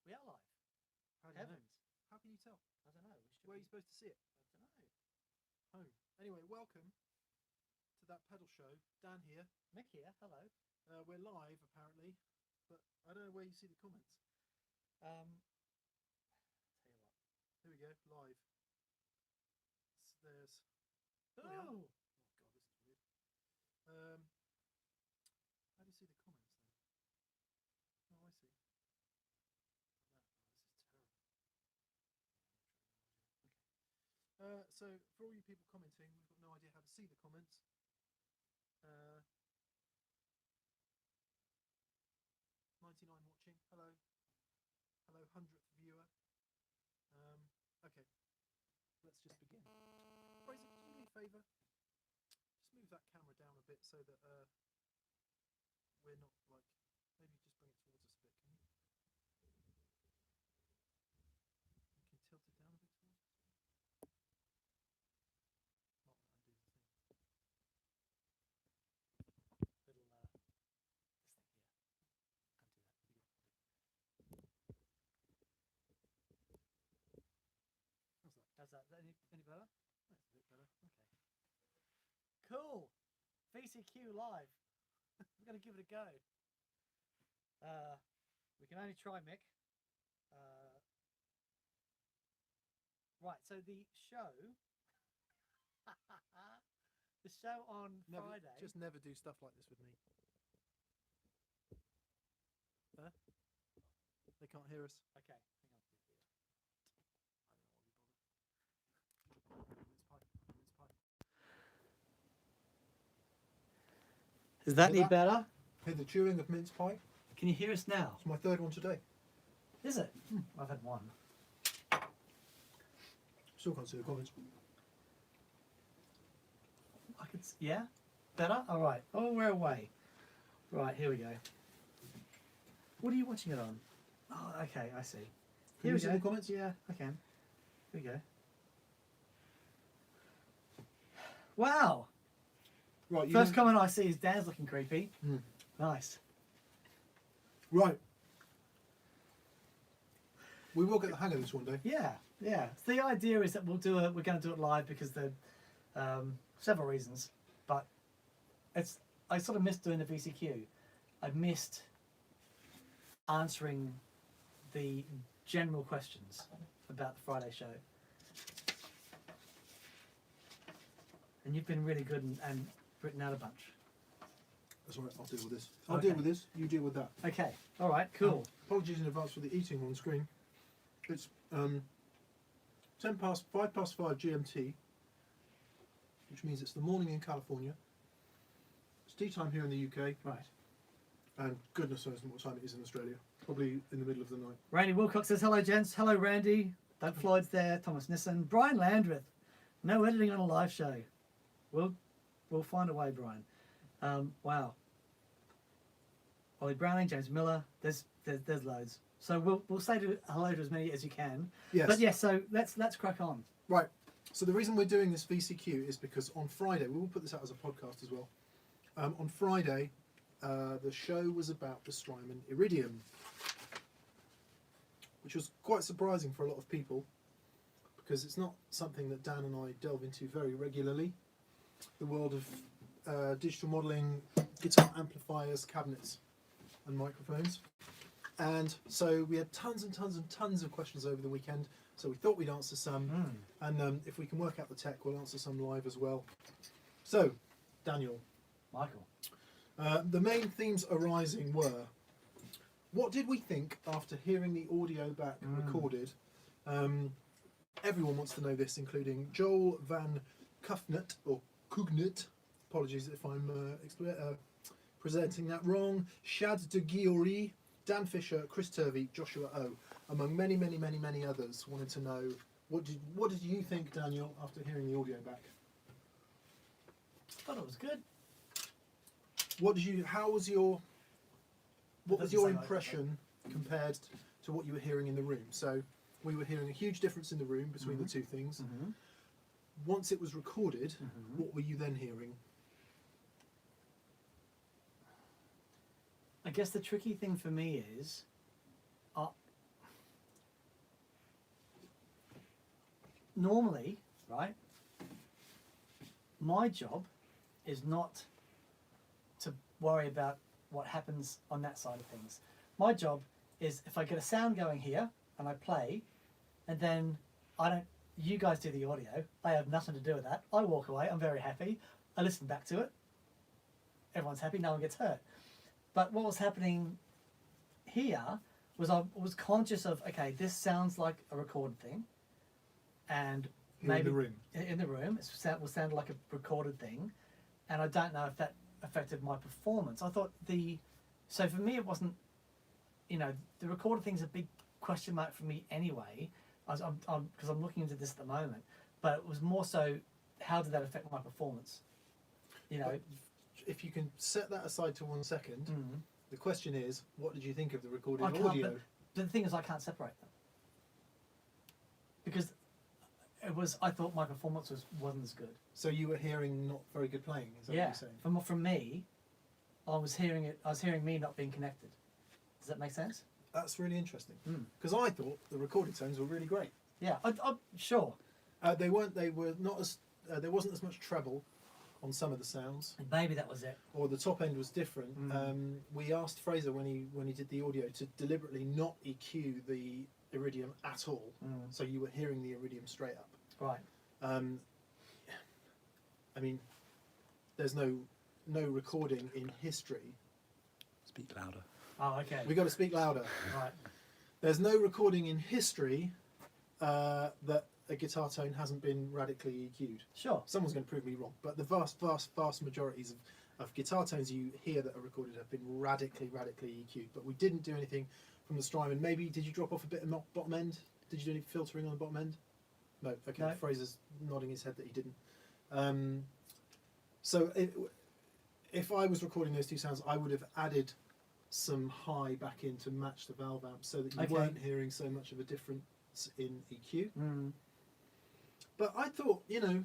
We are live. How do you know? Heavens. How can you tell? I don't know. Where are you supposed to see it? I don't know. Home. Anyway, welcome to that pedal show. Dan here. Mick here. Hello. We're live apparently, but I don't know where you see the comments. Tell you what. Here we go. Live. There's. Oh. Oh God, this is weird. How do you see the comments then? Oh, I see. This is terrible. So for all you people commenting, we've got no idea how to see the comments. 99 watching. Hello. Hello, 100th viewer. Okay. Let's just begin. Fraser, can you do me a favour? Just move that camera down a bit so that we're not like, maybe just bring it towards us a bit, can you? You can tilt it down a bit towards us. Not that undo the thing. Little this thing here. How's that? How's that? Any better? That's a bit better. Okay. Cool. VCQ live. We're going to give it a go. We can only try, Mick. Right, so the show on Friday. Just never do stuff like this with me. Huh? They can't hear us. Okay, hang on. I don't know what we bother. Mince pie. Is that Hear any that? better? Hear the chewing of mince pie? Can you hear us now? It's my third one today. Is it? I've had one. Still can't see the comments. I could. Yeah. Better. All right. Oh, we're away. Right. Here we go. What are you watching it on? Oh, okay. I see. Can you see the comments? Yeah, I can. Here we go. Wow. Right. First comment I see is Dan's looking creepy. Mm. Nice. Right. We will get the hang of this one day. Yeah. Yeah. So the idea is that we're going to do it live because there several reasons, but I sort of missed doing the VCQ. I missed answering the general questions about the Friday show. And you've been really good and written out a bunch. That's all right. I'll deal with this. I'll deal with this. You deal with that. Okay. All right. Cool. Apologies in advance for the eating on screen. It's 5 past 5 GMT, which means it's the morning in California. It's tea time here in the UK. Right. And goodness knows what time it is in Australia. Probably in the middle of the night. Randy Wilcox says, hello, gents. Hello, Randy. Doug Floyd's there. Thomas Nissen. Brian Landreth. No editing on a live show. We'll find a way, Brian. Wow. Ollie Browning, James Miller. There's loads. So we'll say hello to as many as you can. Yes. But yes, so let's crack on. Right. So the reason we're doing this VCQ is because on Friday, we will put this out as a podcast as well. On Friday, the show was about the Strymon Iridium, which was quite surprising for a lot of people because it's not something that Dan and I delve into very regularly. The world of digital modelling, guitar amplifiers, cabinets and microphones. And so we had tons and tons and tons of questions over the weekend, so we thought we'd answer some, and if we can work out the tech, we'll answer some live as well. So, Daniel. Michael. The main themes arising were, what did we think after hearing the audio back recorded? Everyone wants to know this, including Joel Van Kuffnet, or Kugnut, apologies if I'm presenting that wrong, Shad de Giori, Dan Fisher, Chris Turvey, Joshua O, among many, many, many, many others, wanted to know what did you think, Daniel, after hearing the audio back? I thought it was good. What was your impression compared to what you were hearing in the room? So we were hearing a huge difference in the room between the two things. Once it was recorded, what were you then hearing? I guess the tricky thing for me is, normally, right, my job is not to worry about what happens on that side of things. My job is if I get a sound going here and I play, and then you guys do the audio, I have nothing to do with that. I walk away, I'm very happy, I listen back to it, everyone's happy, no one gets hurt. But what was happening here was I was conscious of, okay, this sounds like a recorded thing, and Here in the room. in the room, it will sound like a recorded thing, and I don't know if that affected my performance. I thought so for me it wasn't, the recorded thing's a big question mark for me anyway, because I'm looking into this at the moment, but it was more so, how did that affect my performance? But if you can set that aside to 1 second, the question is, what did you think of the recorded audio? But the thing is, I can't separate them, because I thought my performance wasn't as good. So you were hearing not very good playing, is that what you're saying? From me, I was hearing me not being connected. Does that make sense? That's really interesting, because I thought the recorded tones were really great. Yeah, I'm sure. They were not as, there wasn't as much treble on some of the sounds. And maybe that was it. Or the top end was different. We asked Fraser when he did the audio to deliberately not EQ the Iridium at all, so you were hearing the Iridium straight up. Right. I mean, there's no recording in history. Speak louder. Oh, okay. We got to speak louder. Right. There's no recording in history that a guitar tone hasn't been radically EQ'd. Sure. Someone's going to prove me wrong, but the vast majorities of guitar tones you hear that are recorded have been radically EQ'd. But we didn't do anything from the Strymon. Maybe did you drop off a bit of bottom end? Did you do any filtering on the bottom end? No. Okay. No. Fraser's nodding his head that he didn't. So if I was recording those two sounds, I would have added some high back in to match the valve amp, so that you weren't hearing so much of a difference in EQ. But I thought the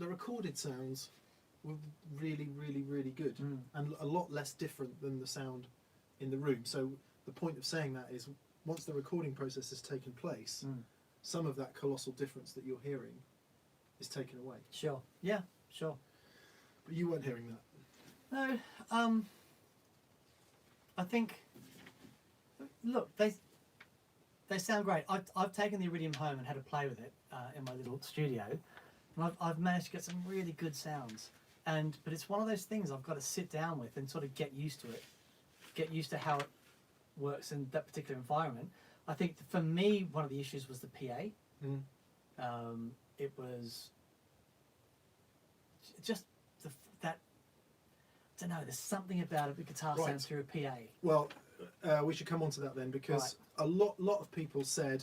recorded sounds were really good, and a lot less different than the sound in the room. So the point of saying that is, once the recording process has taken place, some of that colossal difference that you're hearing is taken away. Sure. Yeah. Sure. But you weren't hearing that. No. I think. Look, they sound great. I've taken the Iridium home and had a play with it in my little studio, and I've managed to get some really good sounds. But it's one of those things I've got to sit down with and sort of get used to it, get used to how it works in that particular environment. I think for me, one of the issues was the PA. It was just that. I don't know. There's something about it. The guitar sounds through a PA. Well, we should come on to that then, because a lot of people said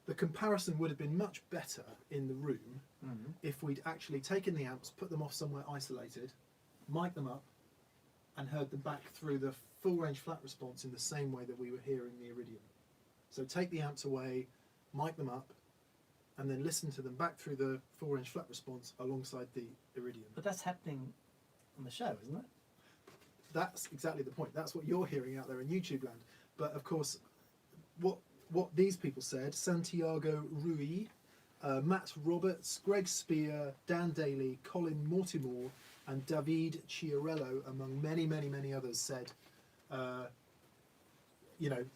the comparison would have been much better in the room if we'd actually taken the amps, put them off somewhere isolated, mic'd them up, and heard them back through the full range flat response in the same way that we were hearing the Iridium. So take the amps away, mic them up, and then listen to them back through the full range flat response alongside the Iridium. But that's happening on the show, isn't it? That's exactly the point. That's what you're hearing out there in YouTube land. But of course, what these people said, Santiago Rui, Matt Roberts, Greg Spear, Dan Daly, Colin Mortimer, and David Chiarello, among many others, said,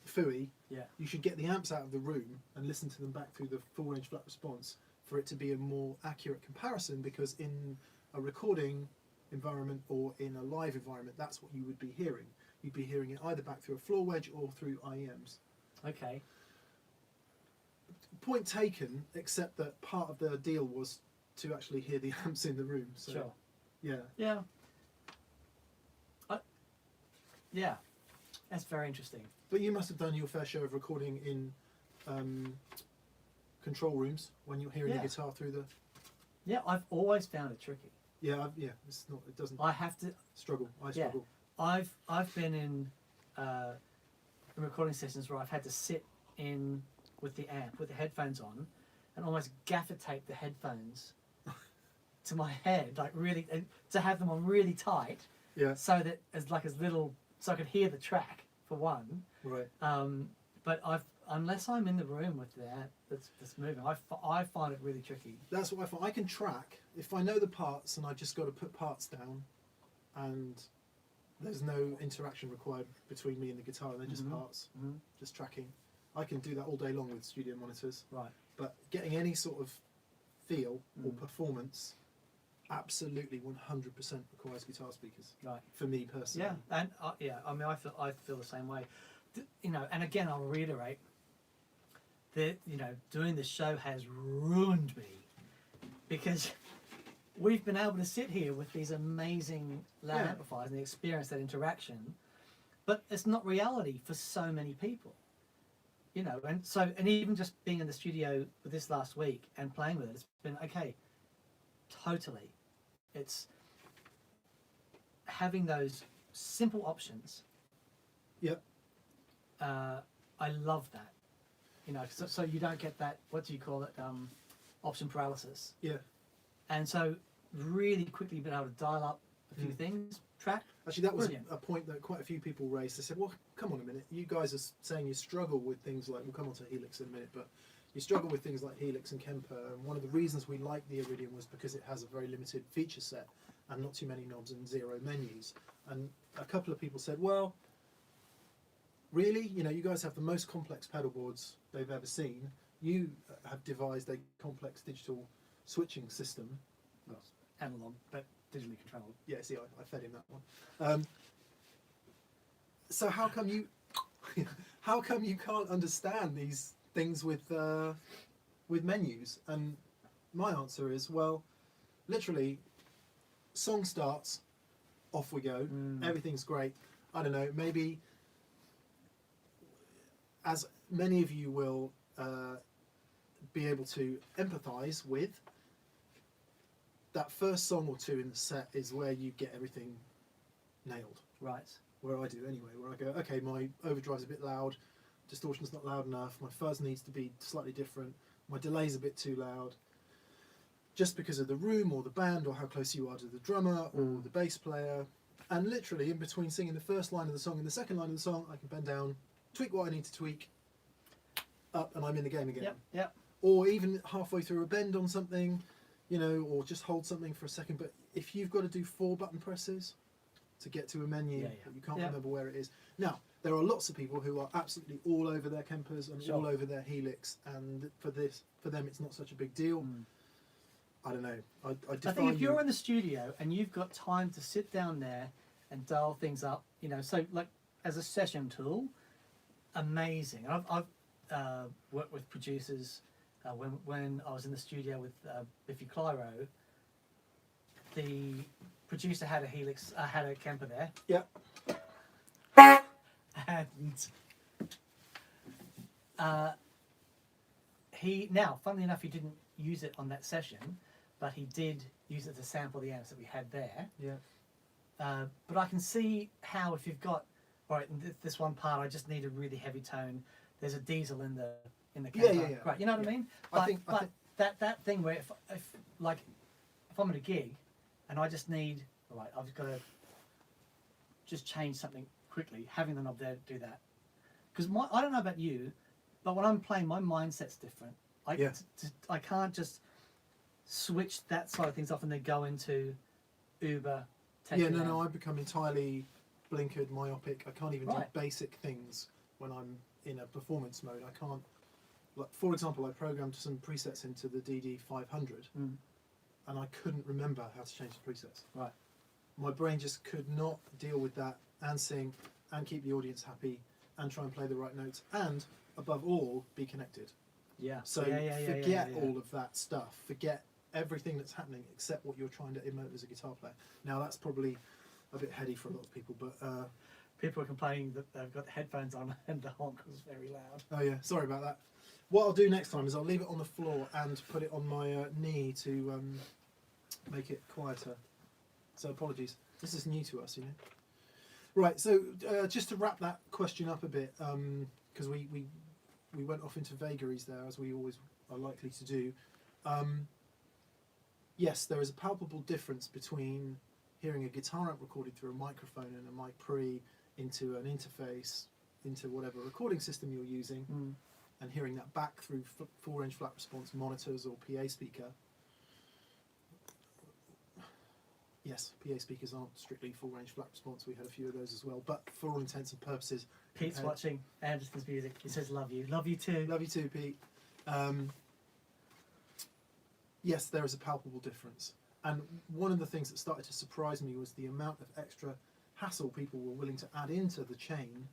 Fooey, you should get the amps out of the room and listen to them back through the full range flat response for it to be a more accurate comparison, because in a recording environment or in a live environment, that's what you would be hearing. You'd be hearing it either back through a floor wedge or through IEMs. Okay. Point taken, except that part of the deal was to actually hear the amps in the room. So, Sure. Yeah. Yeah. Yeah. That's very interesting. But you must have done your fair share of recording in control rooms when you're hearing the guitar through the. Yeah, I've always found it tricky. Yeah, it's not. It doesn't. I have to struggle. I struggle. I've been in recording sessions where I've had to sit in with the amp with the headphones on, and almost gaffer tape the headphones to my head, like really, to have them on really tight. Yeah. So that as little, so I could hear the track for one. Right. But unless I'm in the room with that that's moving, I find it really tricky. That's what I find. I can track if I know the parts, and I just got to put parts down, and there's no interaction required between me and the guitar, and they're just parts, just tracking. I can do that all day long with studio monitors. Right. But getting any sort of feel or performance, absolutely 100% requires guitar speakers. Right. For me personally. Yeah, and I mean, I feel the same way. You know, and again, I'll reiterate that doing this show has ruined me because we've been able to sit here with these amazing loud amplifiers and experience that interaction, but it's not reality for so many people. You know, and even just being in the studio with this last week and playing with it, it's been okay. Totally, it's having those simple options. Yep. I love that. You know, so you don't get that, what do you call it, option paralysis. Yeah. And so really quickly being able to dial up a few things, track. Actually, that was brilliant. a point that quite a few people raised. They said, well, come on a minute. You guys are saying you struggle with things like, we'll come on to Helix in a minute, but you struggle with things like Helix and Kemper. And one of the reasons we like the Iridium was because it has a very limited feature set and not too many knobs and 0 menus. And a couple of people said, well, really? You know, you guys have the most complex pedal boards they've ever seen. You have devised a complex digital switching system. Well, analog, but digitally controlled. Yeah, see, I fed him that one. So how come you can't understand these things with menus? And my answer is, well, literally, song starts, off we go, everything's great. I don't know, maybe, as many of you will be able to empathise with, that first song or two in the set is where you get everything nailed. Right. Where I do anyway, where I go, okay, my overdrive's a bit loud, distortion's not loud enough, my fuzz needs to be slightly different, my delay's a bit too loud, just because of the room or the band or how close you are to the drummer or the bass player. And literally in between singing the first line of the song and the second line of the song, I can bend down, tweak what I need to tweak, up, and I'm in the game again. Yep. Or even halfway through a bend on something, you know, or just hold something for a second. But if you've got to do 4 button presses to get to a menu, but you can't remember where it is. Now, there are lots of people who are absolutely all over their Kempers and all over their Helix, and for them it's not such a big deal. I don't know. I think if you're in the studio and you've got time to sit down there and dial things up, you know, so like as a session tool, amazing. I've worked with producers when I was in the studio with Biffy Clyro. The producer had a Helix, had a Kemper there. Yep. And he, now, funnily enough, he didn't use it on that session, but he did use it to sample the amps that we had there. Yeah. But I can see how if you've got, all right, in this one part, I just need a really heavy tone. There's a diesel in the Kemper. Yeah. Right, you know what I mean? I think that thing where if I'm at a gig and I just need, all right, I've just got to just change something quickly, having the knob there to do that. Because I don't know about you, but when I'm playing, my mindset's different. I can't just switch that side of things off and then go into Uber. No, I become entirely blinkered, myopic. I can't even do basic things when I'm in a performance mode. I can't. Like, for example, I programmed some presets into the DD500, and I couldn't remember how to change the presets. Right. My brain just could not deal with that and sing and keep the audience happy and try and play the right notes and, above all, be connected. Yeah. So forget all of that stuff. Forget everything that's happening except what you're trying to emote as a guitar player. Now, that's probably a bit heady for a lot of people, but... people are complaining that they've got the headphones on and the honk was very loud. Oh yeah, sorry about that. What I'll do next time is I'll leave it on the floor and put it on my knee to make it quieter. So apologies. This is new to us, you know. Right, so just to wrap that question up a bit, because we went off into vagaries there, as we always are likely to do. Yes, there is a palpable difference between hearing a guitar amp recorded through a microphone and a mic pre into an interface, into whatever recording system you're using, and hearing that back through full range flat response monitors or PA speaker. Yes, PA speakers aren't strictly full range flat response. We had a few of those as well, but for all intents and purposes, Pete's watching Anderson's music. He says, "Love you, love you too." love you too, Pete. Yes, there is a palpable difference, and one of the things that started to surprise me was the amount of extra hassle people were willing to add into the chain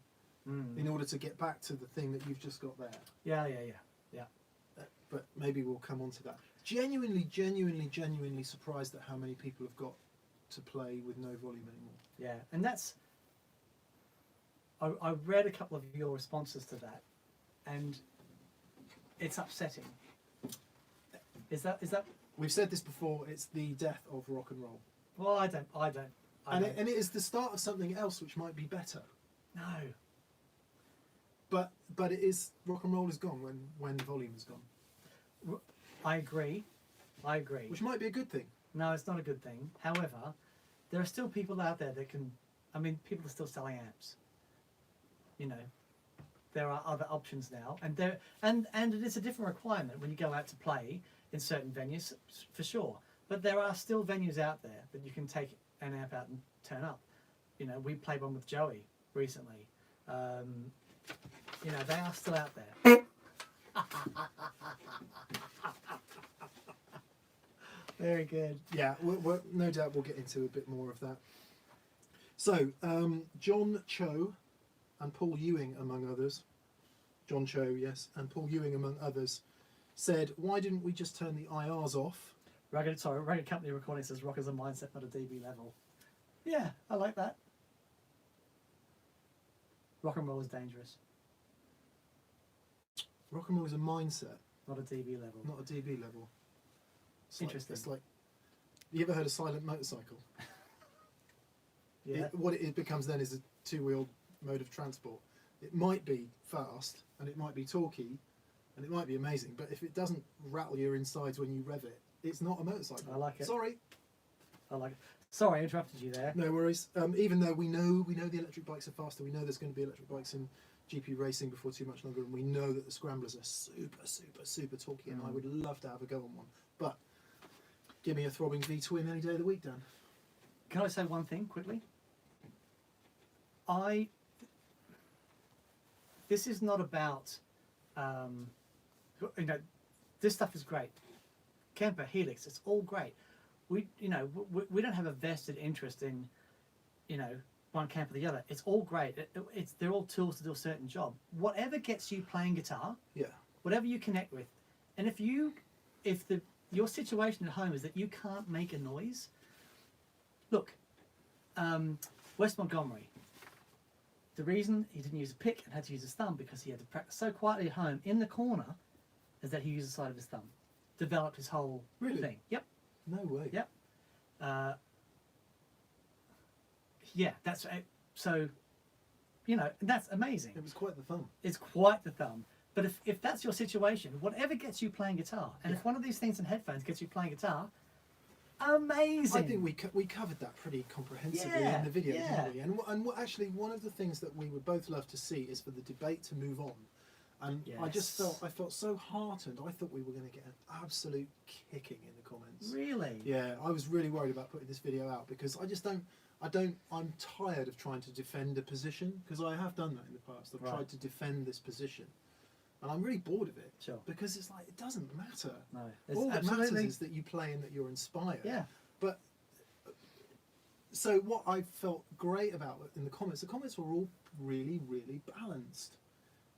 in order to get back to the thing that you've just got there. Yeah. But maybe we'll come on to that. Genuinely surprised at how many people have got to play with no volume anymore. Yeah, and that's. I read a couple of your responses to that, and it's upsetting. Is that? We've said this before. It's the death of rock and roll, Well, I don't. and it is the start of something else which might be better. No. But it is, rock and roll is gone when volume is gone, I agree. which might be a good thing. No, it's not a good thing. However, there are still people out there that can. I mean, people are still selling amps. You know, there are other options now, and it is a different requirement when you go out to play in certain venues, for sure. But there are still venues out there that you can take an amp out and turn up. You know, we played one with Joey recently. You know, they are still out there. Very good. Yeah, we're, no doubt we'll get into a bit more of that. So, John Cho and Paul Ewing, among others, John Cho, yes, and Paul Ewing, among others, said, why didn't we just turn the IRs off? Rugged Company Recording says rock is a mindset, not a dB level. Yeah, I like that. Rock and roll is dangerous, Rock and roll is a mindset, not a dB level. not a dB level. Interesting. It's like, you ever heard of silent motorcycle? Yeah. What it becomes then is a two-wheeled mode of transport. It might be fast, and it might be torquey, and it might be amazing, but if it doesn't rattle your insides when you rev it, it's not a motorcycle. I like it. Sorry. I like it. Sorry, I interrupted you there. No worries. Even though we know the electric bikes are faster, we know there's going to be electric bikes in GP racing before too much longer, and we know that the scramblers are super torquey, and I would love to have a go on one. But give me a throbbing V-twin any day of the week, Dan. Can I say one thing quickly? This is not about, you know, this stuff is great. Kemper, Helix, it's all great. We don't have a vested interest in, you know, one camp or the other. It's all great. They're all tools to do a certain job. Whatever gets you playing guitar, Yeah. whatever you connect with, and if your situation at home is that you can't make a noise, look, Wes Montgomery. The reason he didn't use a pick and had to use his thumb because he had to practice so quietly at home in the corner is that he used the side of his thumb. Developed his whole thing. Yep. No way. Yep. Yeah, that's so. You know, that's amazing. It was quite the thumb. It's quite the thumb. But if that's your situation, whatever gets you playing guitar, and if one of these things in headphones gets you playing guitar, amazing. I think we covered that pretty comprehensively in the video, didn't we? And actually, one of the things that we would both love to see is for the debate to move on. And I felt so heartened. I thought we were going to get an absolute kicking in the comments. Really? Yeah, I was really worried about putting this video out because I'm tired of trying to defend a position, because I have done that in the past. I've tried to defend this position. And I'm really bored of it. Sure. Because it's like, it doesn't matter. No. All that matters is that you play and that you're inspired. Yeah. But so what I felt great about in the comments were all really, really balanced.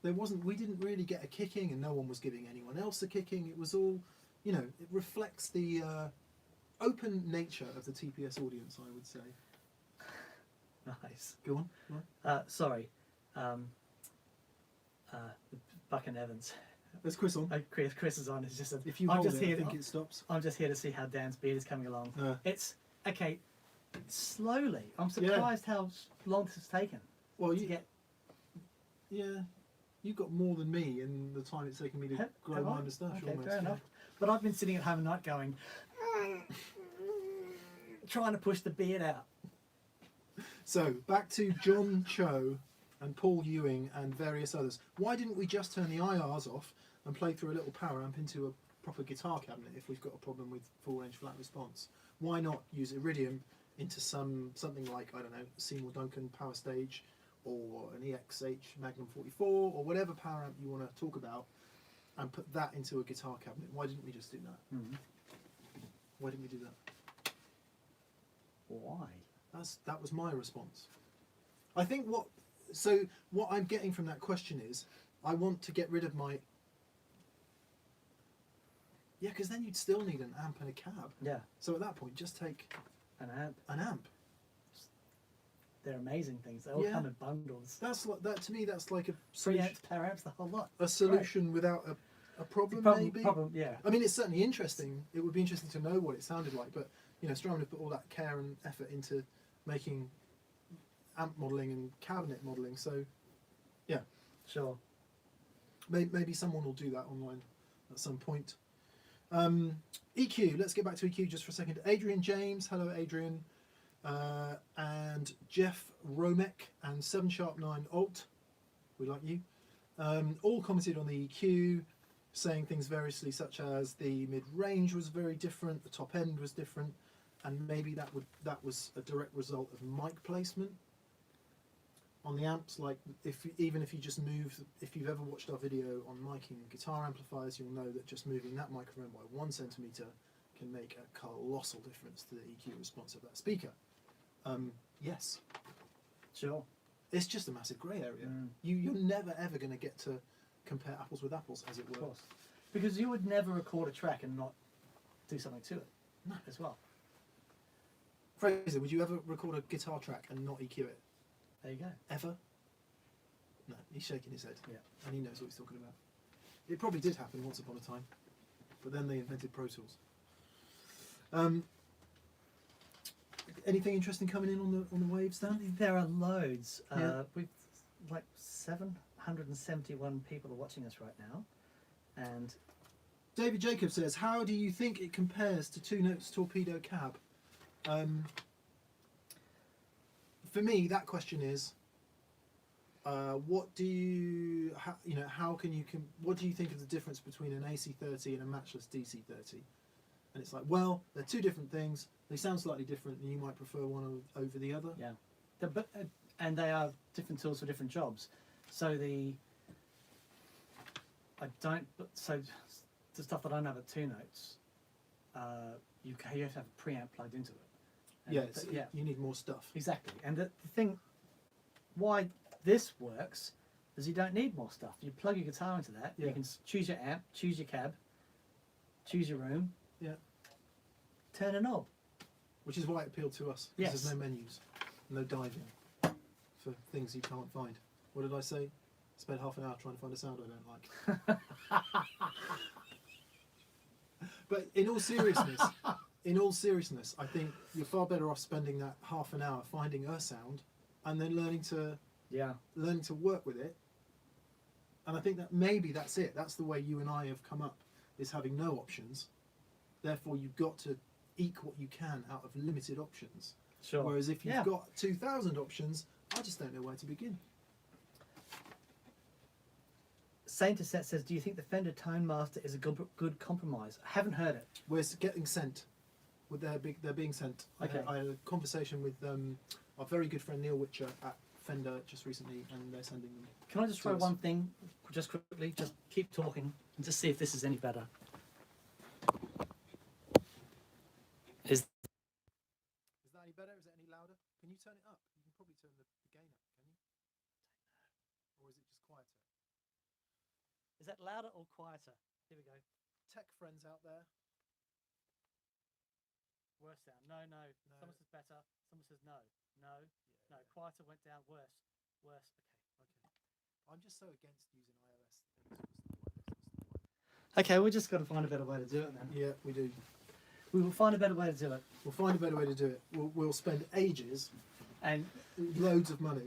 We didn't really get a kicking, and no one was giving anyone else a kicking. It was all, you know, it reflects the open nature of the TPS audience, I would say. Nice. Go on. Sorry. Buck and Evans. There's Chris on. Chris is on. It's just If you I'm hold just it, here. I think it stops. I'm just here to see how Dan's beard is coming along. It's okay. Slowly. I'm Yeah. surprised how long this has taken. Well, to get. Yeah, you've got more than me in the time it's taken me to grow my moustache. Okay, almost. fair enough. But I've been sitting at home at night going, trying to push the beard out. So back to John Cho and Paul Ewing and various others. Why didn't we just turn the IRs off and play through a little power amp into a proper guitar cabinet if we've got a problem with full range flat response? Why not use Iridium into something like, I don't know, Seymour Duncan Power Stage or an EXH Magnum 44 or whatever power amp you want to talk about, and put that into a guitar cabinet? Why didn't we just do that? Mm-hmm. Why didn't we do that? Why? That was my response. I think what I'm getting from that question is, I want to get rid of my... Yeah, because then you'd still need an amp and a cab. Yeah. So at that point, just take An amp. an amp. They're amazing things. They all Yeah. come in bundles. That's like that to me. That's like a Three solution, amps, power amps, the whole lot. a solution without a problem, maybe. Problem, yeah. I mean, it's certainly interesting. It would be interesting to know what it sounded like, but you know, Strymon have put all that care and effort into making amp modelling and cabinet modelling. So, yeah, Sure. maybe someone will do that online at some point. EQ. Let's get back to EQ just for a second. Adrian James, hello Adrian, and Jeff Romek and 7#9 Alt. We like you. All commented on the EQ, saying things variously, such as the mid-range was very different, the top end was different, and maybe that was a direct result of mic placement on the amps. Like even if you just move, if you've ever watched our video on miking guitar amplifiers, you'll know that just moving that microphone by 1 centimeter can make a colossal difference to the EQ response of that speaker. Yes, Sure. it's just a massive grey area. Mm. You're never ever going to get to compare apples with apples, as it Of were. course. Because you would never record a track and not do something to it. No. As well. Fraser, would you ever record a guitar track and not EQ it? There you go. Ever? No, he's shaking his head. Yeah. And he knows what he's talking about. It probably did happen once upon a time, but then they invented Pro Tools. Anything interesting coming in on the waves, Dan? There are loads. Yeah. We've like 771 people are watching us right now. And David Jacob says, how do you think it compares to Two Notes Torpedo Cab? For me, that question is, what do you, what do you think of the difference between an AC30 and a matchless DC30? And it's like, well, they're two different things. They sound slightly different, and you might prefer one over the other. yeah, and they are different tools for different jobs. So the stuff that I know about Two Notes, you have to have a preamp plugged into it. And You need more stuff. Exactly. And the thing, why this works, is you don't need more stuff. You plug your guitar into that. Yeah. You can choose your amp, choose your cab, choose your room. Yeah. Turn a knob. Which is why it appealed to us. Yes. Because there's no menus, no diving for things you can't find. What did I say? Spend half an hour trying to find a sound I don't like. But in all seriousness, I think you're far better off spending that half an hour finding a sound and then learning to work with it. And I think that maybe that's it. That's the way you and I have come up, is having no options. Therefore, you've got to eke what you can out of limited options. Sure. Whereas if you've got 2,000 options, I just don't know where to begin. Saint Set says, do you think the Fender Tone Master is a good compromise? I haven't heard it. We're getting sent. They're being sent. Okay. I had a conversation with our very good friend Neil Witcher at Fender just recently, and they're sending them. Can I just throw one thing, just quickly? Just keep talking and just see if this is any better. Is that any better? Is it any louder? Can you turn it up? You can probably turn the gain up, can you? Or is it just quieter? Is that louder or quieter? Here we go. Tech friends out there. Worse sound. No. Someone says better. Someone says no. No. Quieter went down. Worse. Okay. I'm just so against using iOS things. Okay, we just got to find a better way to do it then. Yeah, we do. We will find a better way to do it. We'll find a better way to do it. We'll spend ages and loads of money.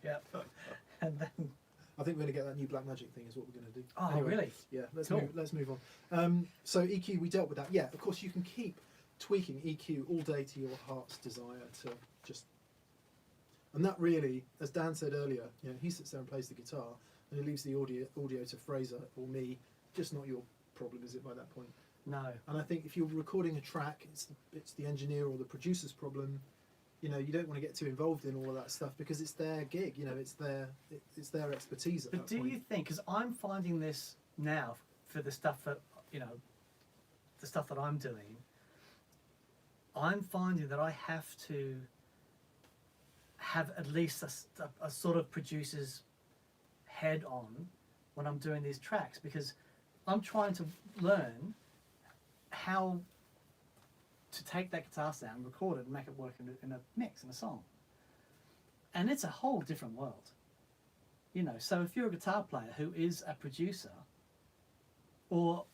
Yeah. And then I think we're going to get that new Blackmagic thing is what we're going to do. Oh, anyway, really? Yeah, Cool. let's move on. So EQ, we dealt with that. Yeah, of course you can keep tweaking EQ all day to your heart's desire to just And that really, as Dan said earlier, you know, he sits there and plays the guitar, and he leaves the audio to Fraser or me. Just not your problem, is it, by that point? No. And I think if you're recording a track, it's the engineer or the producer's problem. You know, you don't want to get too involved in all of that stuff because it's their gig. You know, it's their expertise at But that point. do you think? Because I'm finding this now for the stuff that the stuff that I'm doing. I'm finding that I have to have at least a sort of producer's head on when I'm doing these tracks, because I'm trying to learn how to take that guitar sound, record it, and make it work in a mix, in a song. And it's a whole different world. You know, so if you're a guitar player who is a producer or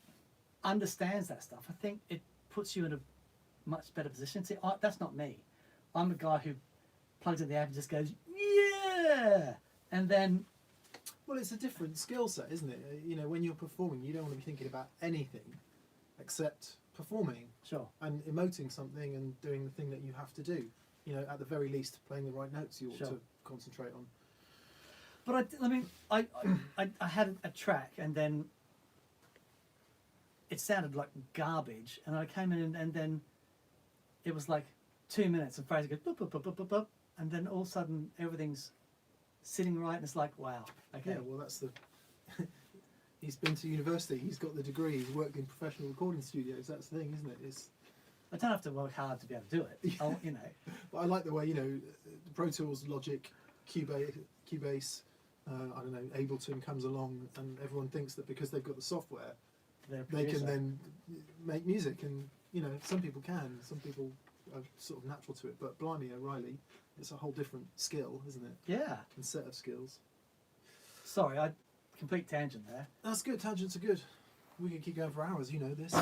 understands that stuff, I think it puts you in a much better position. See, that's not me. I'm a guy who plugs in the amp and just goes, yeah! And then... Well, it's a different skill set, isn't it? You know, when you're performing, you don't want to be thinking about anything except performing. Sure. And emoting something and doing the thing that you have to do. You know, at the very least, playing the right notes you ought to concentrate on. But I had a track, and then it sounded like garbage, and I came in and then it was like 2 minutes, and Fraser goes boop, boop, boop, boop, boop, boop, and then all of a sudden everything's sitting right, and it's like, wow, okay. Yeah, well, that's the... He's been to university, he's got the degree, he's worked in professional recording studios, that's the thing, isn't it? I don't have to work hard to be able to do it. I'll, you know. But I like the way, you know, Pro Tools, Logic, Cubase, I don't know, Ableton comes along, and everyone thinks that because they've got the software, they can then make music. And, you know, some people can, some people are sort of natural to it. But blimey, O'Reilly, it's a whole different skill, isn't it? Yeah. And set of skills. Sorry, complete tangent there. That's good, tangents are good. We could keep going for hours, you know this.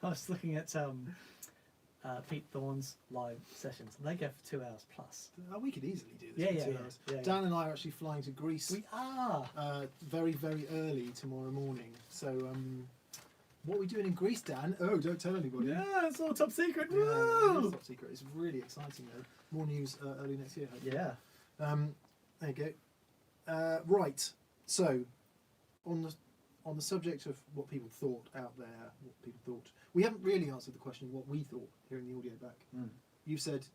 I was looking at Pete Thorne's live sessions, and they go for 2 hours plus. We could easily do this Yeah, for 2 yeah, hours. yeah. Dan and I are actually flying to Greece. We are. Very, very early tomorrow morning. So, what are we doing in Greece, Dan? Oh, don't tell anybody. Yeah, it's all top secret. Yeah, it Woo! is top secret. It's really exciting though. More news early next year, hopefully. Yeah. There you go. Right. So, on the subject of what people thought out there, what people thought, we haven't really answered the question what we thought hearing the audio back. Mm. You said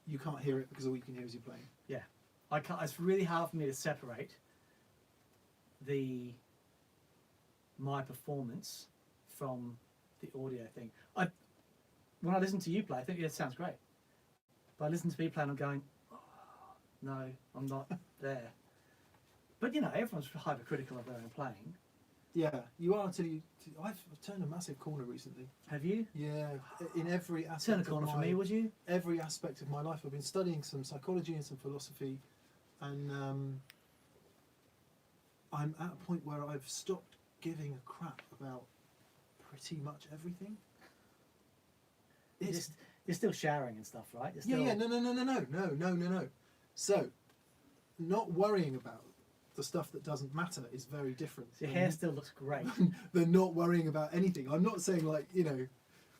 you can't hear it because all you can hear is you playing. Yeah. I can't. It's really hard for me to separate my performance from the audio thing. When I listen to you play, I think it sounds great. But I listen to me play and I'm going, oh, no, I'm not there. But you know, everyone's hypercritical of their own playing. Yeah, you are until you. I've turned a massive corner recently. Have you? Yeah, in every aspect. Turn a corner for me, would you? Every aspect of my life. I've been studying some psychology and some philosophy, and I'm at a point where I've stopped giving a crap about pretty much everything. You're still showering and stuff, right? You're Yeah, still... no. So, not worrying about the stuff that doesn't matter is very different. Your hair still looks great. Than not worrying about anything. I'm not saying like, you know,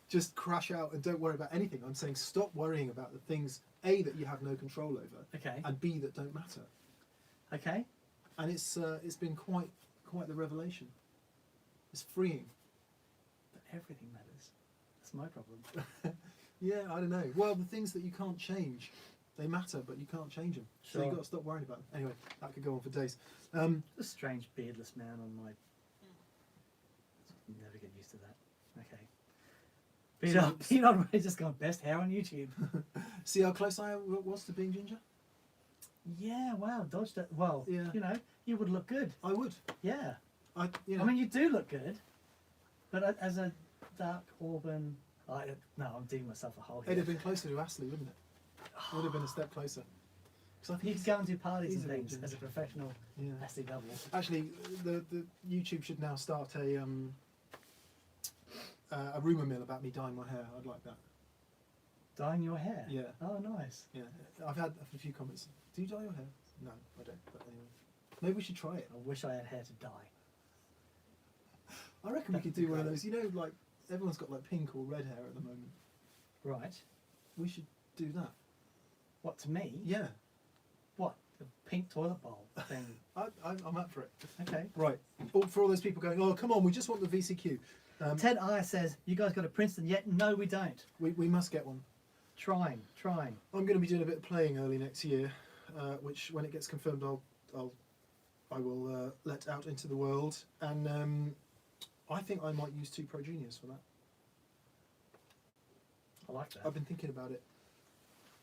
just crash out and don't worry about anything. I'm saying stop worrying about the things, A, that you have no control over, Okay. and B, that don't matter. Okay. And it's been quite the revelation. It's freeing. But everything matters. That's my problem. Yeah, I don't know. Well, the things that you can't change, they matter, but you can't change them. So Sure. you've got to stop worrying about them. Anyway, that could go on for days. A strange beardless man on my... Never get used to that. Okay. Pete Already just got best hair on YouTube. See how close I was to being ginger? Yeah, wow, dodged it. Well, Yeah. you know, you would look good. I would. Yeah. I I mean, you do look good, but as a dark auburn... no, I'm digging myself a hole here. it'd have been closer to Astley, wouldn't it? Would have been a step closer. Because I think You could go and do parties he's and a things legend. as a professional yeah. Astley double. Actually, the YouTube should now start a rumour mill about me dyeing my hair. I'd like that. Dyeing your hair? Yeah. Oh, nice. Yeah. I've had a few comments. Do you dye your hair? No, I don't. But anyway, maybe we should try it. I wish I had hair to dye. I reckon we could do one of those. You know, like everyone's got like pink or red hair at the moment. Right. We should do that? What, to me? Yeah, What? The pink toilet bowl thing. I'm up for it. Okay. Right, for all those people going, oh, come on, we just want the VCQ. Ted I says, you guys got a Princeton yet? No, we don't. We must get one. Trying. I'm going to be doing a bit of playing early next year, which when it gets confirmed, I will let out into the world, and I think I might use 2 Pro Juniors for that. I like that. I've been thinking about it.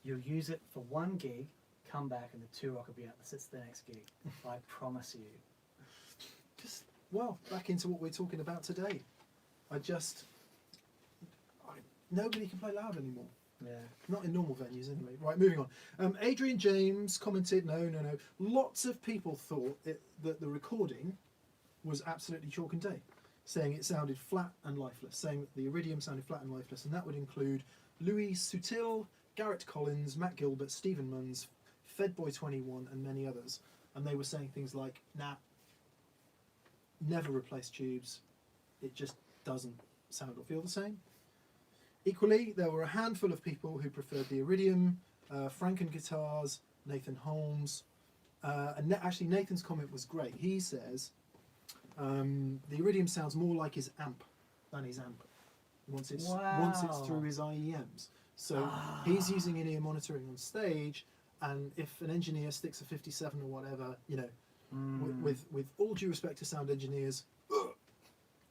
You'll use it for 1 gig, come back, and the 2 rock will be out. That's the next gig. I promise you. Just, well, back into what we're talking about today. Nobody can play loud anymore. Yeah. Not in normal venues, anyway. Right, moving on. Adrian James commented, no. Lots of people thought that the recording was absolutely chalk and day, saying it sounded flat and lifeless, saying that the Iridium sounded flat and lifeless, and that would include Louis Sutil, Garrett Collins, Matt Gilbert, Stephen Munns, Fedboy21, and many others. And they were saying things like, nah, never replace tubes. It just doesn't sound or feel the same. Equally, there were a handful of people who preferred the Iridium, Franken Guitars, Nathan Holmes, and actually Nathan's comment was great. He says the Iridium sounds more like his amp than his amp once it's through his IEMs. So he's using in-ear monitoring on stage, and if an engineer sticks a 57 or whatever, you know, with all due respect to sound engineers,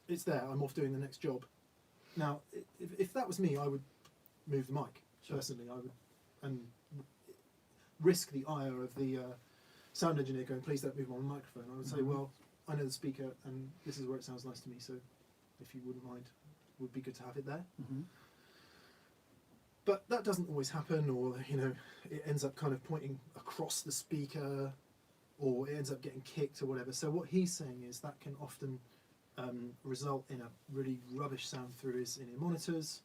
it's there. I'm off doing the next job. Now, if that was me, I would move the mic. Sure. Personally, I would, and risk the ire of the sound engineer going, "Please don't move my microphone." I would say, "Well, I know the speaker, and this is where it sounds nice to me. So, if you wouldn't mind, it would be good to have it there." But that doesn't always happen, or you know, it ends up kind of pointing across the speaker, or it ends up getting kicked or whatever. So what he's saying is that can often result in a really rubbish sound through his in-ear monitors,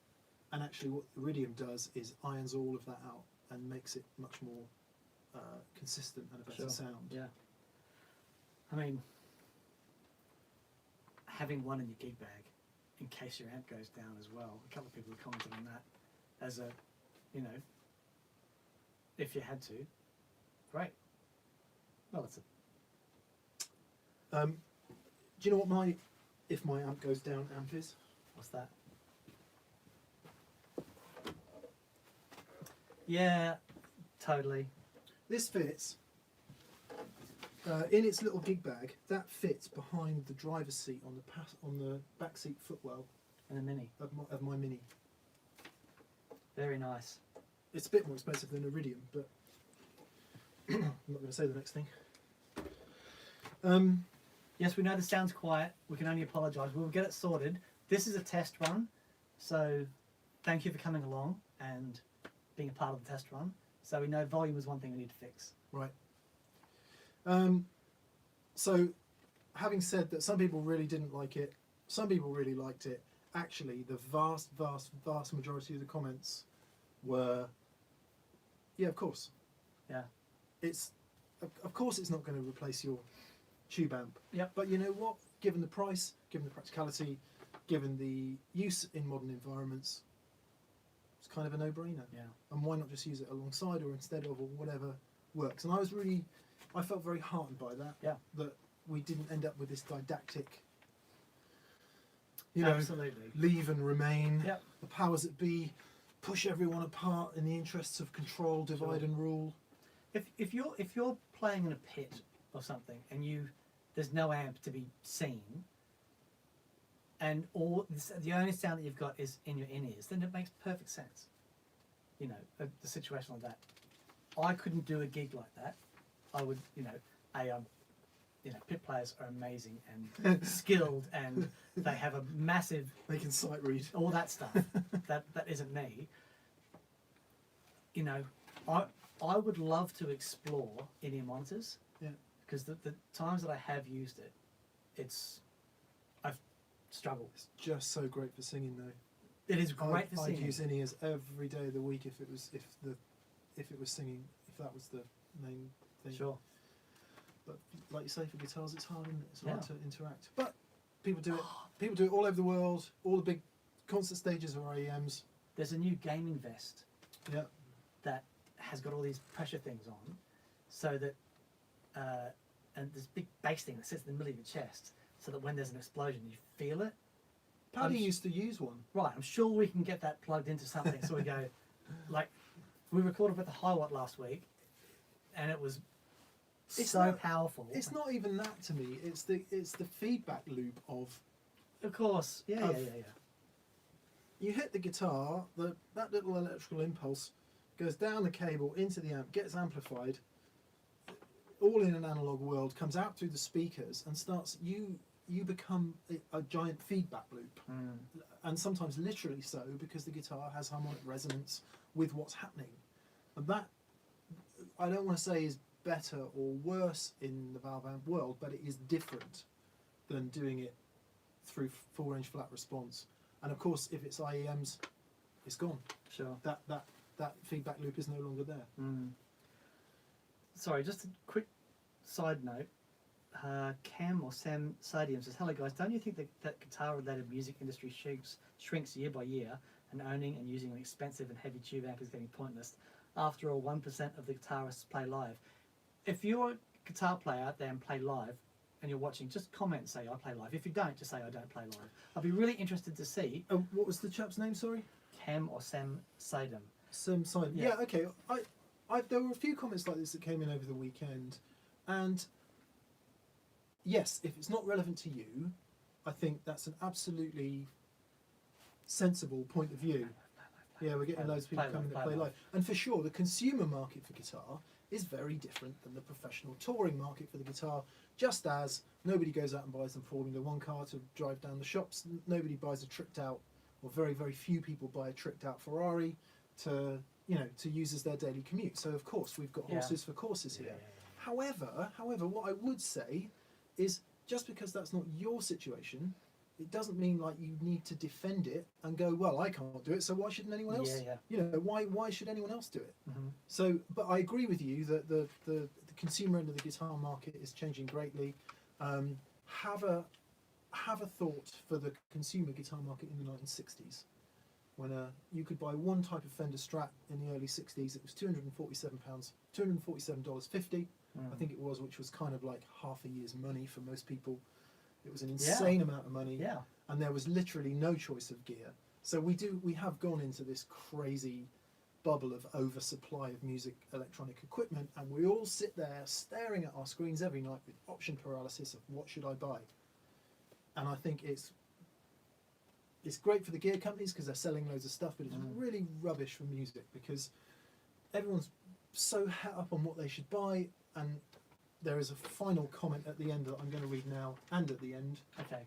and actually what Iridium does is irons all of that out and makes it much more consistent and a better sound. Yeah. I mean, having one in your gig bag in case your amp goes down as well. A couple of people have commented on that as a, you know, if you had to, great. Well, it's a. Do you know what my if my amp goes down amp is? What's that? Yeah, totally. This fits in its little gig bag. That fits behind the driver's seat on the back seat footwell And a mini. of my Mini. Very nice. It's a bit more expensive than Iridium, but I'm not going to say the next thing. Yes, we know the sound's quiet. We can only apologise. We'll get it sorted. This is a test run, so thank you for coming along and being a part of the test run. So we know volume is one thing we need to fix. Right. So, having said that, some people really didn't like it. Some people really liked it. Actually, the vast majority of the comments were, yeah, of course. Yeah. It's, of course, it's not going to replace your tube amp. Yep. But you know what? Given the price, given the practicality, given the use in modern environments, it's kind of a no-brainer. Yeah. And why not just use it alongside or instead of, or whatever works? And I felt very heartened by that. Yeah. That we didn't end up with this didactic, you know, Absolutely. leave and remain. Yep. The powers that be push everyone apart in the interests of control, divide and rule. If you're playing in a pit or something and there's no amp to be seen, and the only sound that you've got is in your in-ears, then it makes perfect sense. You know, the situation like that. I couldn't do a gig like that. I would, pit players are amazing and skilled, and they have a massive. They can sight read. All that stuff. that isn't me. You know, I would love to explore in-ear monitors. Yeah. Because the times that I have used it, I've struggled. It's just so great for singing, though. It is great for I'd singing. use in-ears every day of the week if it was singing, if that was the main thing. Sure. But like you say, for guitars, it's hard, isn't it? It's Yeah. hard to interact. But people do it. People do it all over the world. All the big concert stages are IEMs. There's a new gaming vest. Yeah. has got all these pressure things on, so that and this big bass thing that sits in the middle of your chest, so that when there's an explosion, you feel it. Paddy used to use one. Right, I'm sure we can get that plugged into something. So we go, like, we recorded with the Hiwatt last week, and it was so powerful. It's not even that to me. It's the feedback loop of. Of course, yeah. You hit the guitar, that little electrical impulse goes down the cable into the amp, gets amplified, all in an analog world, comes out through the speakers, and starts. You become a giant feedback loop, and sometimes literally so, because the guitar has harmonic resonance with what's happening, and that I don't want to say is better or worse in the valve amp world, but it is different than doing it through full range flat response. And of course, if it's IEMs, it's gone. Sure. That feedback loop is no longer there. Sorry, just a quick side note. Cam or Sam Sadium says, hello guys, don't you think that guitar-related music industry shrinks year by year, and owning and using an expensive and heavy tube amp is getting pointless? After all, 1% of the guitarists play live. If you're a guitar player out there and play live, and you're watching, just comment and say, I play live. If you don't, just say, I don't play live. I'd be really interested to see. What was the chap's name, sorry? Cam or Sam Sadam. Sam Sadam. Yeah, okay. There were a few comments like this that came in over the weekend, and yes, if it's not relevant to you, I think that's an absolutely sensible point of view. Yeah, we're getting loads of people coming to play live. And for sure, the consumer market for guitar is very different than the professional touring market for the guitar, just as nobody goes out and buys a Formula One car to drive down the shops, nobody buys a tricked out, or very, very few people buy a tricked out Ferrari to use as their daily commute. So of course we've got horses for courses here. However, what I would say is, just because that's not your situation, it doesn't mean like you need to defend it and go, well, I can't do it, so why shouldn't anyone else? Why should anyone else do it? So, but I agree with you that the consumer end of the guitar market is changing greatly. Have a thought for the consumer guitar market in the 1960s, when you could buy one type of Fender Strat in the early 60s. It was £247, $247.50, I think it was, which was kind of like half a year's money for most people. It was an insane amount of money, and there was literally no choice of gear. So we have gone into this crazy bubble of oversupply of music electronic equipment, and we all sit there staring at our screens every night with option paralysis of what should I buy. And I think it's great for the gear companies because they're selling loads of stuff, but it's really rubbish for music because everyone's so het up on what they should buy. And there is a final comment at the end that I'm going to read now and at the end,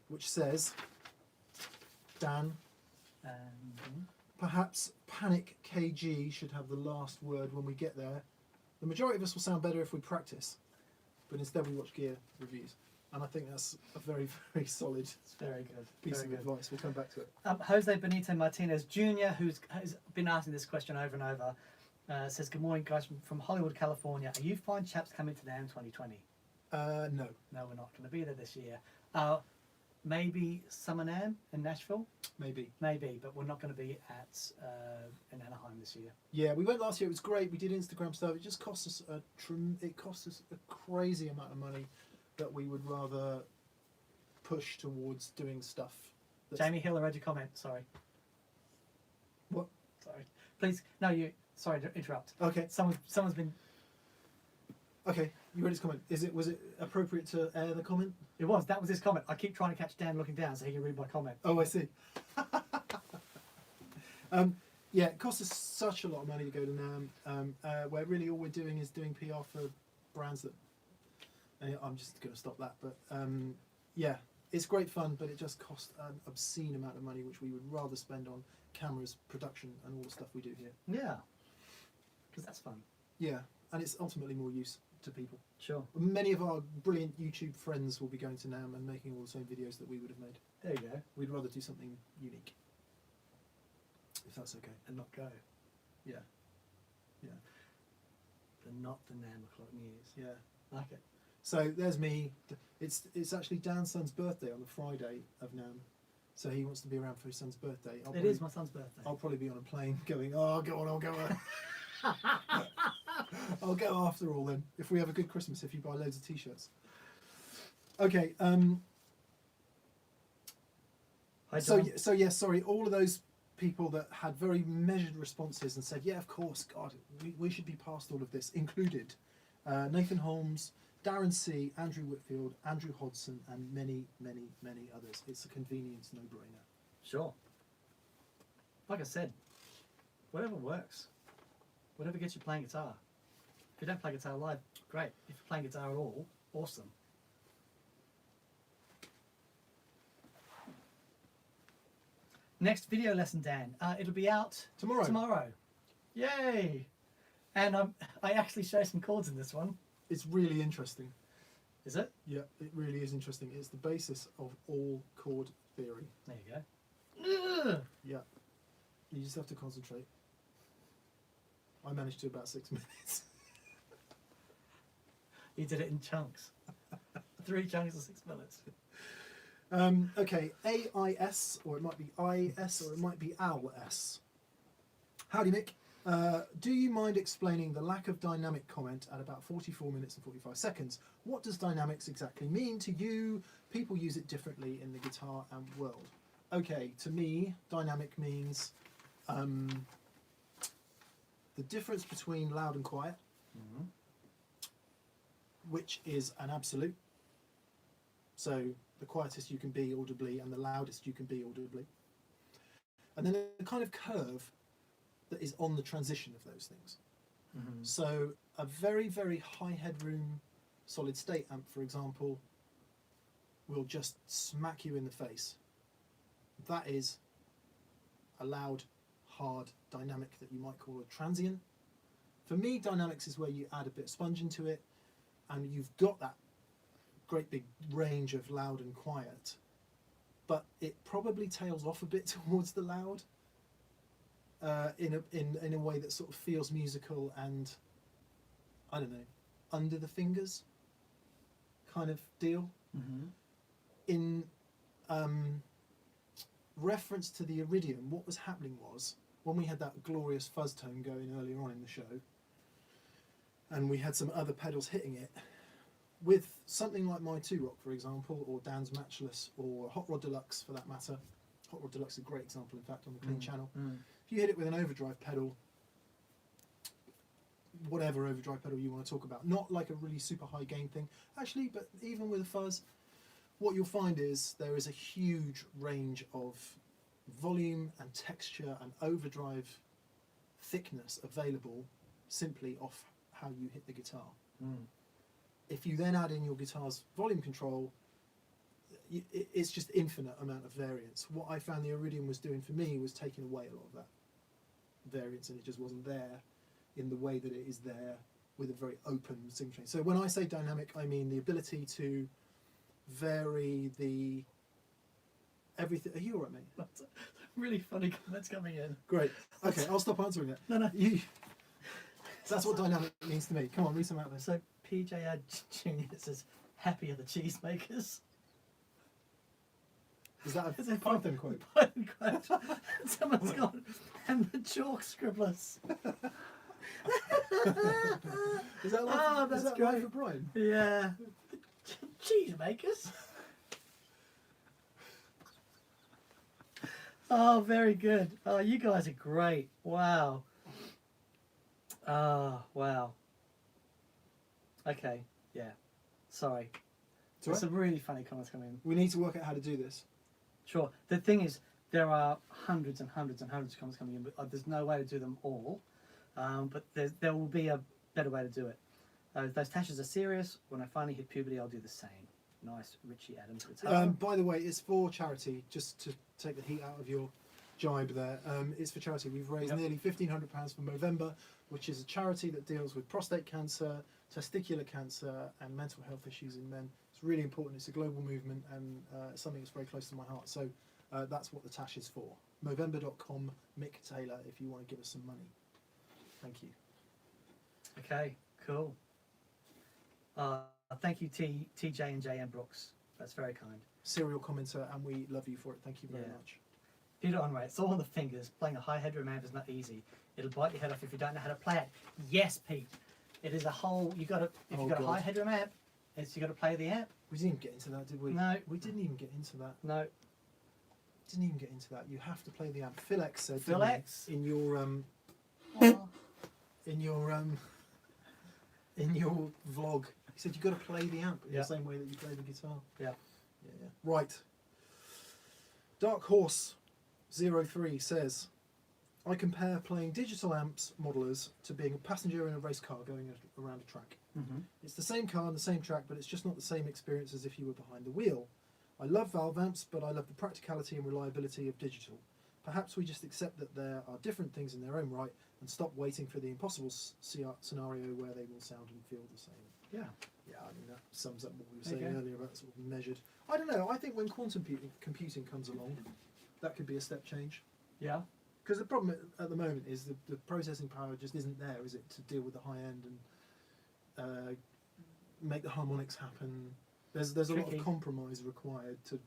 which says, Dan, perhaps Panic KG should have the last word when we get there. The majority of us will sound better if we practice, but instead we watch gear reviews. And I think that's a very, very solid piece of advice. We'll come back to it. Jose Benito Martinez Jr., who's been asking this question over and over, says, good morning guys from Hollywood, California. Are you fine chaps coming to NAMM 2020? No. No, we're not going to be there this year. Maybe Summer NAMM in Nashville? Maybe, but we're not going to be in Anaheim this year. Yeah, we went last year. It was great. We did Instagram stuff. It just cost us a crazy amount of money that we would rather push towards doing stuff. Jamie Hill, I read your comment. Sorry. What? Sorry. Please, no, you. Sorry to interrupt. Okay. Someone's been. Okay, you read his comment. Was it appropriate to air the comment? It was. That was his comment. I keep trying to catch Dan looking down so he can read my comment. Oh, I see. Yeah, it costs us such a lot of money to go to NAMM, where really all we're doing is doing PR for brands that. I'm just going to stop that, but yeah, it's great fun, but it just costs an obscene amount of money, which we would rather spend on cameras, production, and all the stuff we do here. Yeah, because that's fun. Yeah, and it's ultimately more use to people. Sure. Many of our brilliant YouTube friends will be going to NAMM and making all the same videos that we would have made. There you go. We'd rather do something unique, if that's okay. And not go. Yeah. Yeah. But not the NAMM o'clock news. Yeah. Like it. So there's me. It's actually Dan's son's birthday on the Friday of NAMM, so he wants to be around for his son's birthday. It is my son's birthday. I'll probably be on a plane going, oh, go on, I'll go on. I'll go after all then. If we have a good Christmas, if you buy loads of t-shirts. Okay. Hi, So John. so yes, sorry. All of those people that had very measured responses and said, yeah, of course, God, we should be past all of this, included Nathan Holmes, Darren C., Andrew Whitfield, Andrew Hodson, and many, many, many others. It's a convenience no-brainer. Sure. Like I said, whatever works. Whatever gets you playing guitar. If you don't play guitar live, great. If you're playing guitar at all, awesome. Next video lesson, Dan. It'll be out Tomorrow. Tomorrow. Yay! And I actually show some chords in this one. It's really interesting. Is it? Yeah, it really is interesting. It's the basis of all chord theory. There you go. Ugh. Yeah. You just have to concentrate. I managed to about 6 minutes. He did it in chunks. 3 chunks of 6 minutes. Okay, AIS, or it might be IS, or it might be OWS. Howdy, Mick. Do you mind explaining the lack of dynamic comment at about 44 minutes and 45 seconds? What does dynamics exactly mean to you? People use it differently in the guitar and world. Okay, to me, dynamic means the difference between loud and quiet, which is an absolute. So the quietest you can be audibly and the loudest you can be audibly. And then a kind of curve that is on the transition of those things. So a very, very high headroom solid state amp, for example, will just smack you in the face. That is a loud, hard dynamic that you might call a transient. For me, dynamics is where you add a bit of sponge into it and you've got that great big range of loud and quiet, but it probably tails off a bit towards the loud in a way that sort of feels musical and, I don't know, under the fingers kind of deal. In reference to the Iridium, what was happening was when we had that glorious fuzz tone going earlier on in the show and we had some other pedals hitting it, with something like My 2 Rock, for example, or Dan's Matchless, or Hot Rod Deluxe for that matter. Hot Rod Deluxe is a great example, in fact, on the Clean channel. If you hit it with an overdrive pedal, whatever overdrive pedal you want to talk about, not like a really super high gain thing, actually, but even with a fuzz, what you'll find is there is a huge range of volume and texture and overdrive thickness available simply off how you hit the guitar. If you then add in your guitar's volume control, it's just infinite amount of variance. What I found the Iridium was doing for me was taking away a lot of that variance, and it just wasn't there in the way that it is there with a very open signature. So when I say dynamic, I mean the ability to vary the everything. Are you all right, mate? That's really funny comments coming in. Great. Okay, I'll stop answering that. No. That's what dynamic means to me. Come on, read some out there. So PJ Ad Jr. says, happy are the cheesemakers. Is that Is a it Python quote? Python quote. Someone's gone, and the chalk scribblers. Is that like, Oh, is that's that great. right for Brian? Yeah. Cheesemakers. Oh, very good. Oh, you guys are great. Wow. Ah, wow. Okay, yeah. Sorry. It's all There's right. some really funny comments coming in. We need to work out how to do this. Sure. The thing is, there are hundreds and hundreds and hundreds of comments coming in, but there's no way to do them all. But there will be a better way to do it. Those tashes are serious. When I finally hit puberty, I'll do the same. Nice, Richie Adams. By the way, it's for charity, just to take the heat out of your jibe there. It's for charity. We've raised nearly £1,500 for Movember, which is a charity that deals with prostate cancer, testicular cancer, and mental health issues in men. It's really important. It's a global movement, and it's something that's very close to my heart. So that's what the tash is for. Movember.com, Mick Taylor, if you want to give us some money. Thank you. Okay, cool. Thank you, TJ and JM Brooks. That's very kind. Serial commenter, and we love you for it. Thank you very much. Put it on, right? It's all on the fingers. Playing a high headroom amp is not easy. It'll bite your head off if you don't know how to play it. Yes, Pete. It is a whole. You got to. If Oh, you've got a God. high headroom amp, it's you got to play the amp. We didn't even get into that, did we? No. We didn't even get into that. No. Didn't even get into that. You have to play the amp. Phil X said. Phil didn't he, X? in your Oh, in your vlog. He said you got to play the amp in Yeah. the same way that you play the guitar. Yeah. Yeah. Right. Dark Horse 03 says, I compare playing digital amps modelers to being a passenger in a race car going around a track. Mhm. It's the same car and the same track, but it's just not the same experience as if you were behind the wheel. I love valve amps, but I love the practicality and reliability of digital. Perhaps we just accept that there are different things in their own right and stop waiting for the impossible scenario where they will sound and feel the same. Yeah. Yeah, I mean, that sums up what we were Okay. saying earlier about sort of measured. I don't know, I think when quantum computing comes along, that could be a step change. Yeah. Because the problem at the moment is the processing power just isn't there, is it, to deal with the high end and make the harmonics happen. There's a lot Tricky. of compromise required to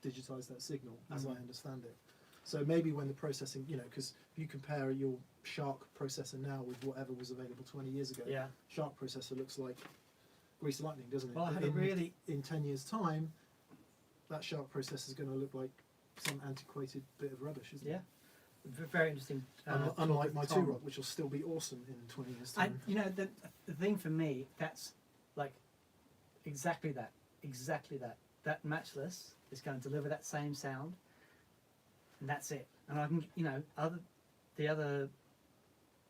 digitise that signal, as I Mhm. understand it. So maybe when the processing, because if you compare your Shark processor now with whatever was available 20 years ago, Yeah. Shark processor looks like greased lightning, doesn't it? Well, I But had a really. in 10 years' time, that Shark processor is going to look like some antiquated bit of rubbish, isn't Yeah. it? Very interesting. talk Unlike with my Tom. Two Rock, which will still be awesome in 20 years' I, time. the thing for me, that's like exactly that. That matchless is going to deliver that same sound, and that's it. And I can, the other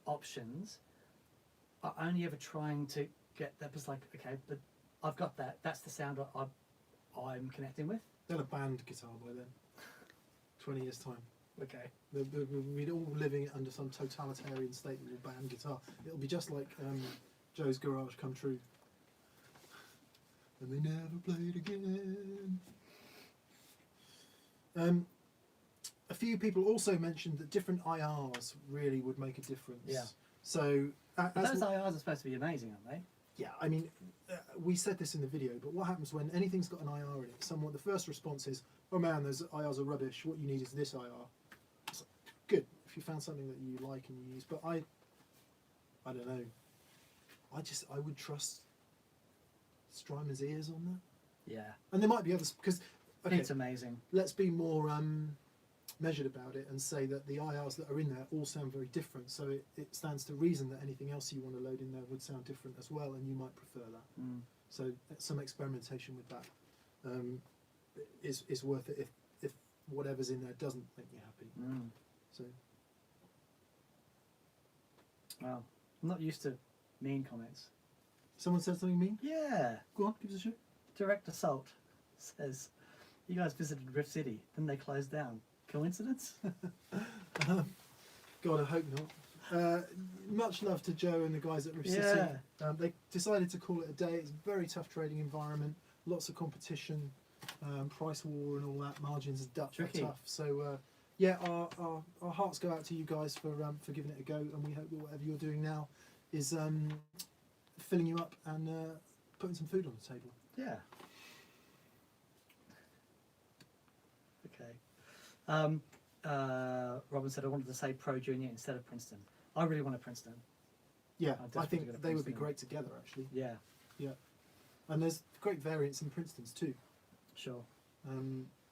options are only ever trying to get that. It's like, okay, but I've got that. That's the sound I'm connecting with. They'll have banned guitar by then. 20 years' time. Okay. We'd all living under some totalitarian state that will ban guitar. It'll be just like Joe's Garage Come True. And they never played again. A few people also mentioned that different IRs really would make a difference. Yeah. So, But those IRs are supposed to be amazing, aren't they? yeah, I mean, we said this in the video, but what happens when anything's got an IR in it? The first response is, "Oh man, those IRs are rubbish. What you need is this IR." It's like, good if you found something that you like and you use, but I don't know. I would trust Strymon's ears on that, Yeah. and there might be others because It's amazing. let's be more measured about it and say that the IRs that are in there all sound very different. So it stands to reason that anything else you want to load in there would sound different as well, and you might prefer that. Mm. So some experimentation with that is worth it if whatever's in there doesn't make you happy. Mm. So Wow. I'm not used to mean comments. someone said something mean. Yeah. Go on, give us a show. Direct Assault says, you guys visited Rift City, then they closed down. Coincidence? God, I hope not. Much love to Joe and the guys at Rift City. Yeah. They decided to call it a day. It's a very tough trading environment, lots of competition, price war and all that. Margins are Tricky. tough. So yeah, our hearts go out to you guys for giving it a go, and we hope that whatever you're doing now is filling you up and putting some food on the table. Yeah. Okay. Robin said I wanted to say Pro Junior instead of Princeton. I really want a Princeton. Yeah, I'd I definitely think go to they would be Princeton. great together actually. Yeah, And there's great variants in Princeton's too. sure.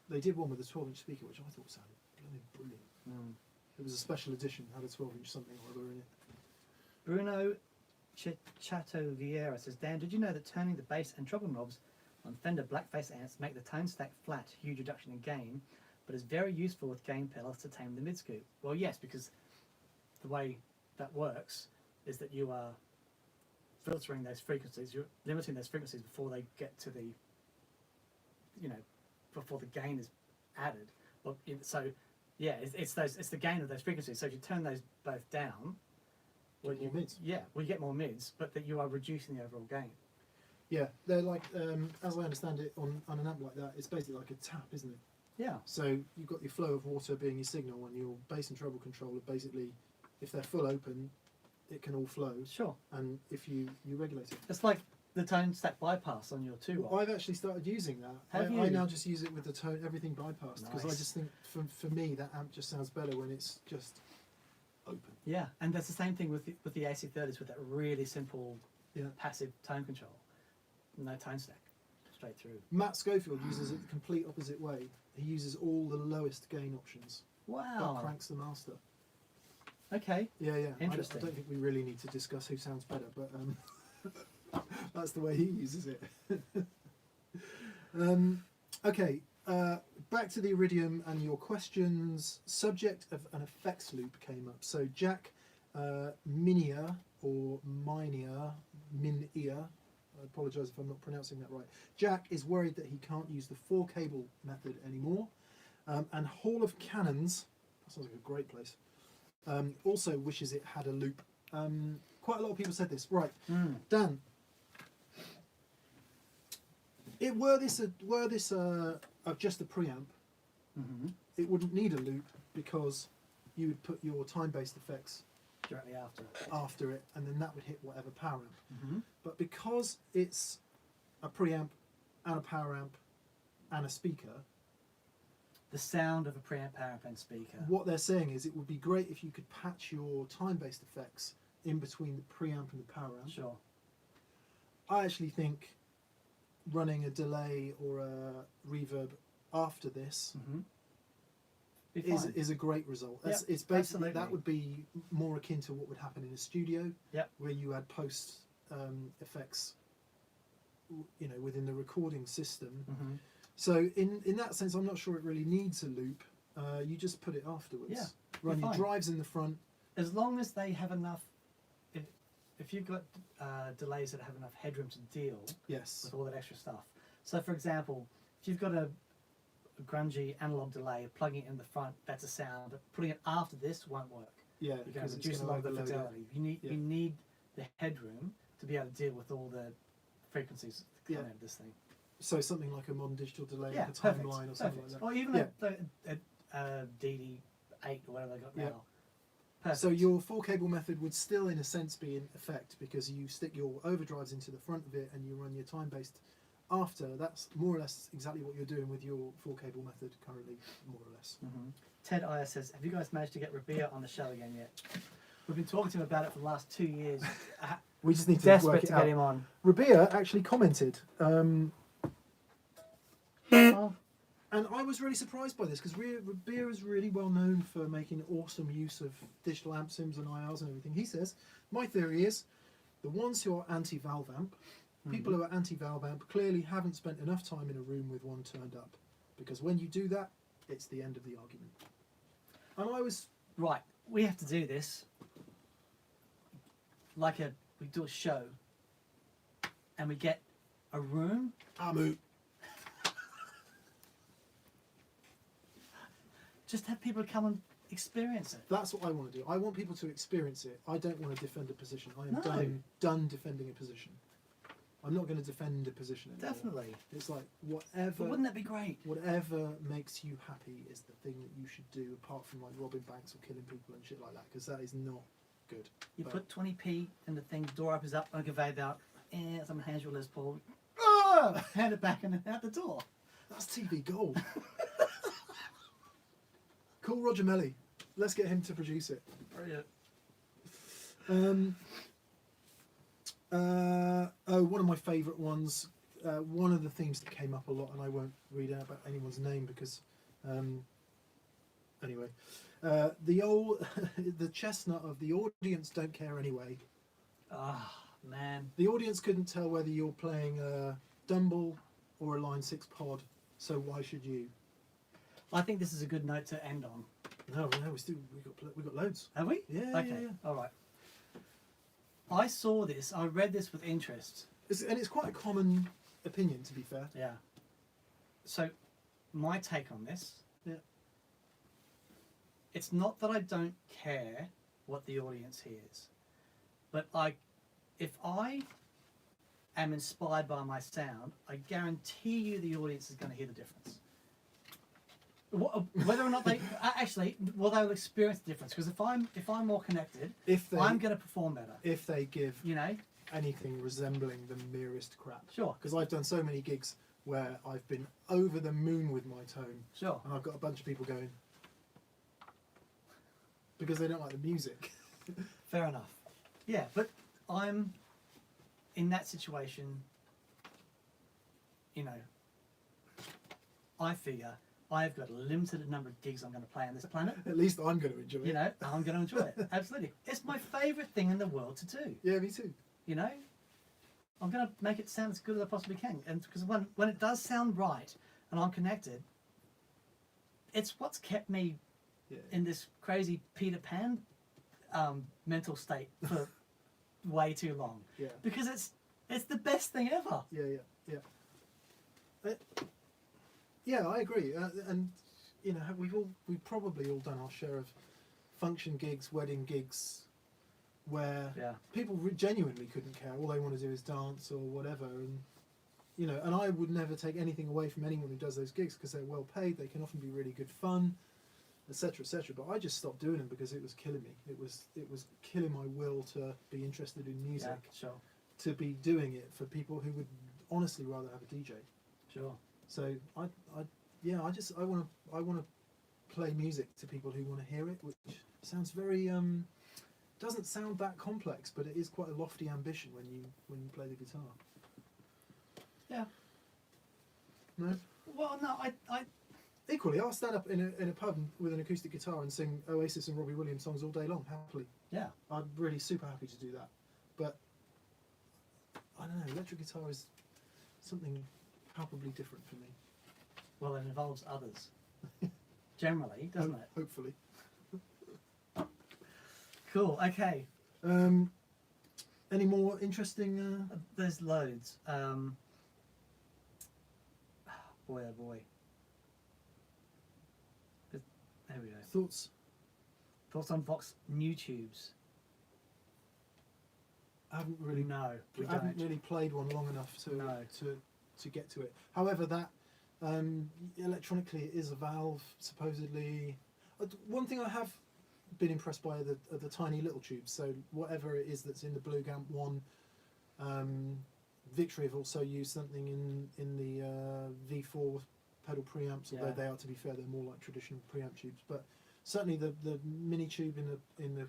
They did one with a 12-inch speaker, which I thought sounded blooming brilliant. Mm. It was a special edition, had a 12-inch something or other in it. Bruno Chateau Vieira says, Dan, did you know that turning the bass and treble knobs on Fender Blackface amps make the tone stack flat, huge reduction in gain, but is very useful with gain pedals to tame the mid-scoop? Well, yes, because the way that works is that you are filtering those frequencies, you're limiting those frequencies before they get to the, before the gain is added. But so, yeah, it's the gain of those frequencies. So if you turn those both down, well, Get more mids. Yeah, well, you get more mids, but that you are reducing the overall gain. Yeah, they're like, as I understand it, on an amp like that, it's basically like a tap, isn't it? Yeah. So you've got your flow of water being your signal, and your bass and treble controller basically, if they're full open, it can all flow. Sure. And if you regulate it. It's like the tone stack bypass on your 2 Well, I've actually started using that. Have I you? now just use it with the tone, everything bypassed, because I Nice. just think for me that amp just sounds better when it's just open. Yeah, and that's the same thing with the AC30s with that really simple Yeah. passive tone control. No tone stack, straight through. Matt Schofield uses it the complete opposite way. He uses all the lowest gain options, but Wow. cranks the master. Okay. Yeah, yeah. Interesting. I don't think we really need to discuss who sounds better, but that's the way he uses it. Okay, back to the Iridium and your questions. Subject of an effects loop came up. So Jack Minia or Minia, I apologise if I'm not pronouncing that right. Jack is worried that he can't use the 4-cable method anymore. And Hall of Cannons, that sounds like a great place, also wishes it had a loop. Quite a lot of people said this. Right, Dan, were this just a preamp, it wouldn't need a loop because you would put your time-based effects Directly after it, and then that would hit whatever power amp. Mm-hmm. But because it's a preamp and a power amp and a speaker, The sound of a preamp, power amp, and speaker. what they're saying is it would be great if you could patch your time-based effects in between the preamp and the power amp. Sure. I actually think running a delay or a reverb after this Mm-hmm. is a great result. Yep, It's basically absolutely. that would be more akin to what would happen in a studio, Yep. where you had post effects, within the recording system. Mm-hmm. So in that sense, I'm not sure it really needs a loop. You just put it afterwards. Yeah, Run you're your fine. drives in the front. As long as they have enough, if you've got delays that have enough headroom to deal Yes. with all that extra stuff. So, for example, if you've got a grungy analog delay, plugging it in the front, that's a sound. But putting it after this won't work. Yeah, You're going because to it's reduce a gonna lot of the overload it. fidelity. You need the headroom to be able to deal with all the frequencies that come Yeah. out of this thing. So something like a modern digital delay, Yeah, like a perfect. timeline or something Perfect. like that. Or even Yeah. a DD8 or whatever they got Yeah. now. Perfect. So your 4-cable method would still, in a sense, be in effect because you stick your overdrives into the front of it and you run your time-based after. That's more or less exactly what you're doing with your 4-cable method currently, more or less. Mhm. Ted IS says, have you guys managed to get Rabia on the show again yet? We've been talking to him about it for the last 2 years. We just need to Desperate work to it get out. him on. Rabia actually commented, Oh, and I was really surprised by this because Rabia is really well known for making awesome use of digital amp sims and IRs and everything. He says, my theory is the ones who are anti-valve amp, people who are anti-valve amp clearly haven't spent enough time in a room with one turned up, because when you do that, it's the end of the argument. And I was right. We have to do this. We do a show and we get a room. Amu. Just have people come and experience it. That's what I want to do. I want people to experience it. I don't want to defend a position. I am No. done defending a position. I'm not going to defend a position anymore. Definitely. It's like But whatever wouldn't that be great? whatever makes you happy is the thing that you should do, apart from like robbing banks or killing people and shit like that, because that is not good. You But- put 20p in the thing, door opens up, on a conveyor belt, someone hands you a Les Paul, hand it back and out the door. That's TV gold. Call Roger Melly. Let's get him to produce it. Brilliant. One of my favourite ones. One of the themes that came up a lot, and I won't read out about anyone's name because, anyway, the chestnut of the audience don't care anyway. Ah, man. The audience couldn't tell whether you're playing a Dumble or a Line 6 pod, so why should you? I think this is a good note to end on. No, we got loads. Have we? Yeah, Okay. yeah, yeah. All right. I saw this. I read this with interest. It's quite a common opinion, to be fair. Yeah. So, my take on this. Yeah. It's not that I don't care what the audience hears, but if I am inspired by my sound, I guarantee you the audience is going to hear the difference. Whether or not they they'll experience the difference. Because if I'm more connected, If they I'm going to perform better. if they give You know, anything resembling the merest crap. Sure. Because I've done so many gigs where I've been over the moon with my tone, Sure. and I've got a bunch of people going because they don't like the music. Fair enough. Yeah, but I'm in that situation, you know, I figure I've got a limited number of gigs I'm going to play on this planet. At least I'm going to enjoy it. You know, I'm going to enjoy it. Absolutely. It's my favourite thing in the world to do. Yeah, me too. You know, I'm going to make it sound as good as I possibly can. And because when it does sound right and I'm connected, it's what's kept me in this crazy Peter Pan mental state for way too long. Yeah. Because it's the best thing ever. Yeah, I agree. And you know, we've probably all done our share of function gigs, wedding gigs, where people genuinely couldn't care. All they want to do is dance or whatever. And you know, and I would never take anything away from anyone who does those gigs because they're well paid. They can often be really good fun, etc., etc. But I just stopped doing them because it was killing me. It was killing my will to be interested in music. Yeah, sure. To be doing it for people who would honestly rather have a DJ. Sure. So I want to play music to people who want to hear it, which sounds very doesn't sound that complex, but it is quite a lofty ambition when you play the guitar. Yeah. No. Well, no, I Equally, I'll stand up in a pub with an acoustic guitar and sing Oasis and Robbie Williams songs all day long, happily. Yeah. I'm really super happy to do that. But I don't know, electric guitar is something palpably different for me. Well, it involves others. Generally, doesn't it? Hopefully. Cool. Okay. Any more interesting? There's loads. Boy, oh boy. There we go. Thoughts? Thoughts on Vox new tubes? I haven't really. No, we I haven't don't. really played one long enough to No. to get to it. However, that electronically it is a valve supposedly. One thing I have been impressed by are the tiny little tubes. So whatever it is that's in the Blue Gamp one, Victory have also used something in the V4 pedal preamps. Although they are, to be fair, they're more like traditional preamp tubes. But certainly the mini tube in the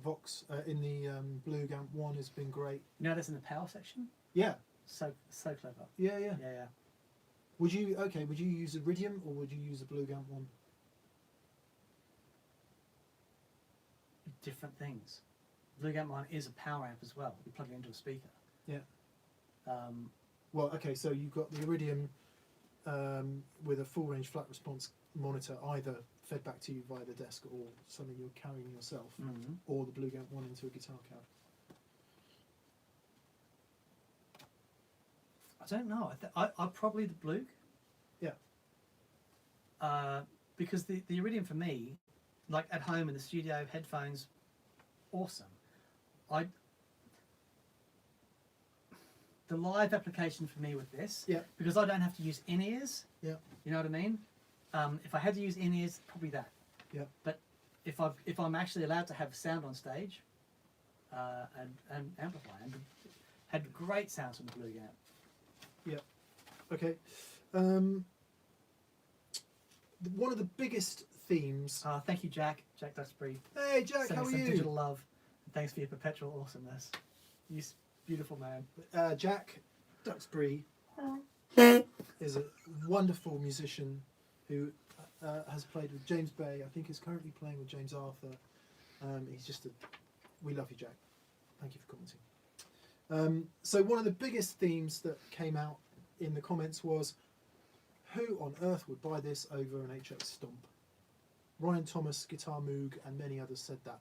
Vox in the Blue Gamp one has been great. You know that's in the power section? Yeah. So clever. Yeah. Yeah. Would you use Iridium or would you use a Blue Gamp one? Different things. Blue Gamp one is a power amp as well. You plug it into a speaker. Yeah. Um, Well, okay, so you've got the Iridium with a full range flat response monitor, either fed back to you via the desk or something you're carrying yourself, mhm. or the Blue Gamp one into a guitar cab. I don't know. I probably the Blue. Yeah. Because the Iridium for me, like at home in the studio, headphones, awesome. The live application for me with this, because I don't have to use in-ears. Yeah. You know what I mean? If I had to use in-ears, probably that. Yeah. But if I'm actually allowed to have sound on stage, and amplify, and had great sounds from the Blue Gamp. Yeah. Okay. One of the biggest themes. Thank you, Jack. Jack Duxbury. Hey, Jack, Sending how are some you? digital love. Thanks for your perpetual awesomeness. You beautiful man. Jack Duxbury is a wonderful musician who has played with James Bay. I think is currently playing with James Arthur. He's just we love you, Jack. Thank you for commenting. So one of the biggest themes that came out in the comments was, who on earth would buy this over an HX Stomp? Ryan Thomas, Guitar Moog, and many others said that.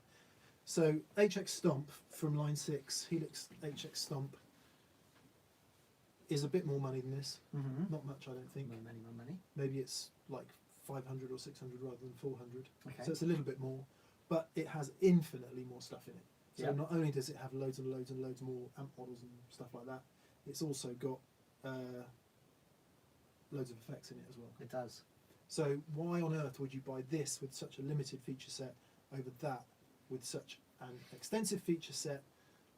So HX Stomp from line 6, Helix HX Stomp, is a bit more money than this. Mm-hmm. Not much, I don't think. More money. Maybe it's like 500 or 600 rather than 400. Okay. So it's a little bit more, but it has infinitely more stuff in it. So Yeah. not only does it have loads and loads and loads more amp models and stuff like that, it's also got loads of effects in it as well. It does. So why on earth would you buy this with such a limited feature set over that with such an extensive feature set?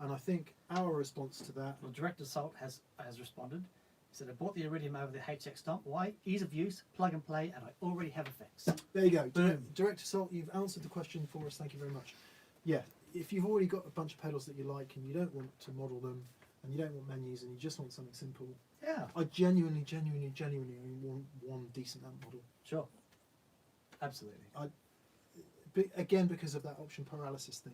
And I think our response to that, Well, Direct Assault has responded. He said, I bought the Iridium over the HX Stomp. Why? Ease of use, plug and play, and I already have effects. there you go. Boom. Direct Assault, you've answered the question for us. Thank you very much. Yeah, if you've already got a bunch of pedals that you like and you don't want to model them and you don't want menus and you just want something simple, Yeah, I genuinely only want one decent amp model. sure. Absolutely. Again, because of that option paralysis thing.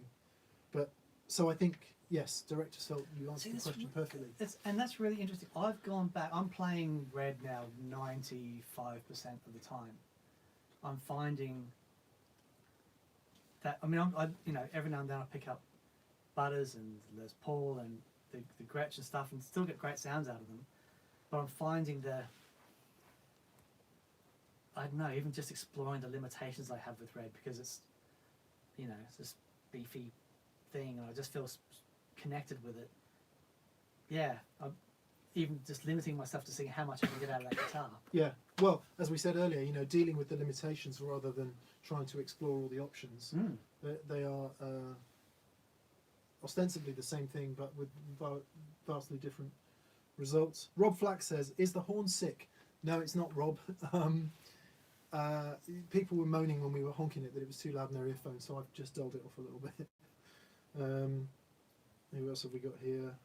But so I think, yes, Direct Assault, you answered the question perfectly. And that's really interesting. I've gone back. I'm playing Red now 95% of the time. I'm finding that, I mean, every now and then I pick up Butters and Les Paul and the Gretsch and stuff and still get great sounds out of them. But I'm finding I don't know, even just exploring the limitations I have with Red, because it's this beefy thing and I just feel connected with it. Yeah, I'm even just limiting myself to seeing how much I can get out of that guitar. Yeah, well, as we said earlier, dealing with the limitations rather than trying to explore all the options. They are ostensibly the same thing, but with vastly different results. Rob Flack says, "Is the horn sick?" No, it's not, Rob. People were moaning when we were honking it that it was too loud in their earphones, so I've just dulled it off a little bit. Who else have we got here?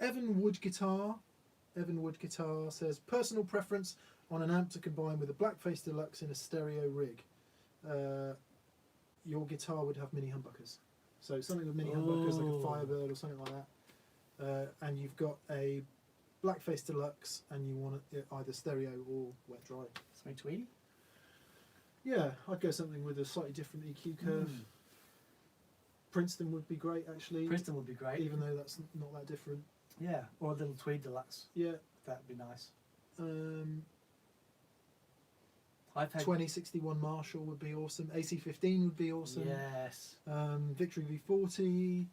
Evan Wood Guitar says, personal preference on an amp to combine with a Blackface Deluxe in a stereo rig. Your guitar would have mini humbuckers. So something with mini humbuckers, like a Firebird or something like that. And you've got a Blackface Deluxe and you want it either stereo or wet dry. Something Tweedy? Yeah, I'd go something with a slightly different EQ curve. Princeton would be great, actually. Princeton would be great. Even though that's not that different. Yeah, or a little Tweed Deluxe. Yeah. That'd be nice. I've had 2061 Marshall would be awesome. AC15 would be awesome. Yes. Victory V40.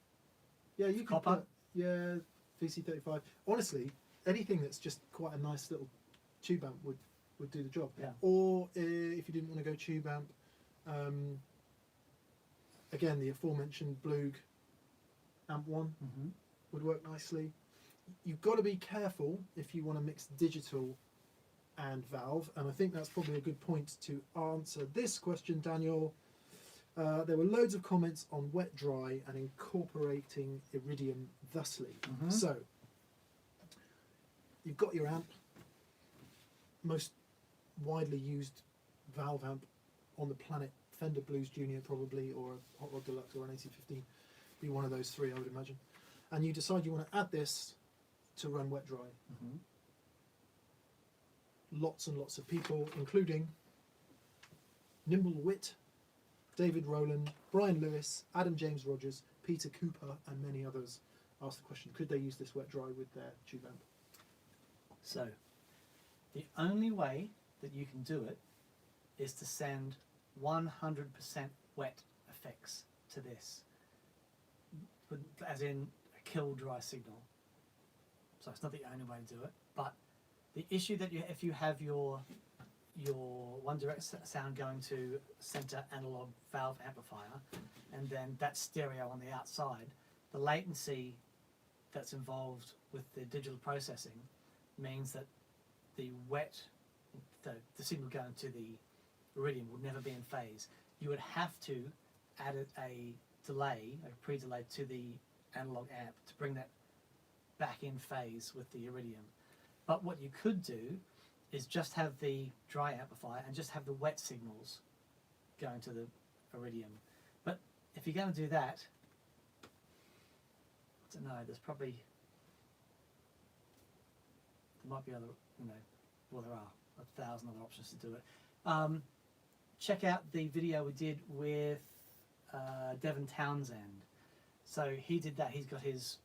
Yeah, you could Copper. put, yeah, VC35. Honestly, anything that's just quite a nice little tube amp would do the job. Yeah. Or if you didn't want to go tube amp, again, the aforementioned Blug Amp 1 would work nicely. You've got to be careful if you want to mix digital and valve, and I think that's probably a good point to answer this question, Daniel. There were loads of comments on wet dry and incorporating Iridium thusly. So you've got your amp, most widely used valve amp on the planet, Fender Blues Junior probably, or a Hot Rod Deluxe or an AC15, be one of those three I would imagine. And you decide you want to add this to run wet dry. Lots and lots of people, including Nimble Witt, David Rowland, Brian Lewis, Adam James Rogers, Peter Cooper, and many others asked the question, could they use this wet dry with their tube amp? So, the only way that you can do it is to send 100% wet effects to this, as in a kill dry signal. So it's not the only way to do it, but the issue that if you have your one direct sound going to center analog valve amplifier, and then that stereo on the outside, the latency that's involved with the digital processing means that the signal going to the Iridium would never be in phase. You would have to add a delay, a pre-delay to the analog amp to bring that back in phase with the Iridium. But what you could do is just have the dry amplifier and just have the wet signals going to the Iridium. But if you're going to do that, I don't know, there might be other, well, there are 1,000 other options to do it. Check out the video we did with Devon Townsend. So he did that. He's got his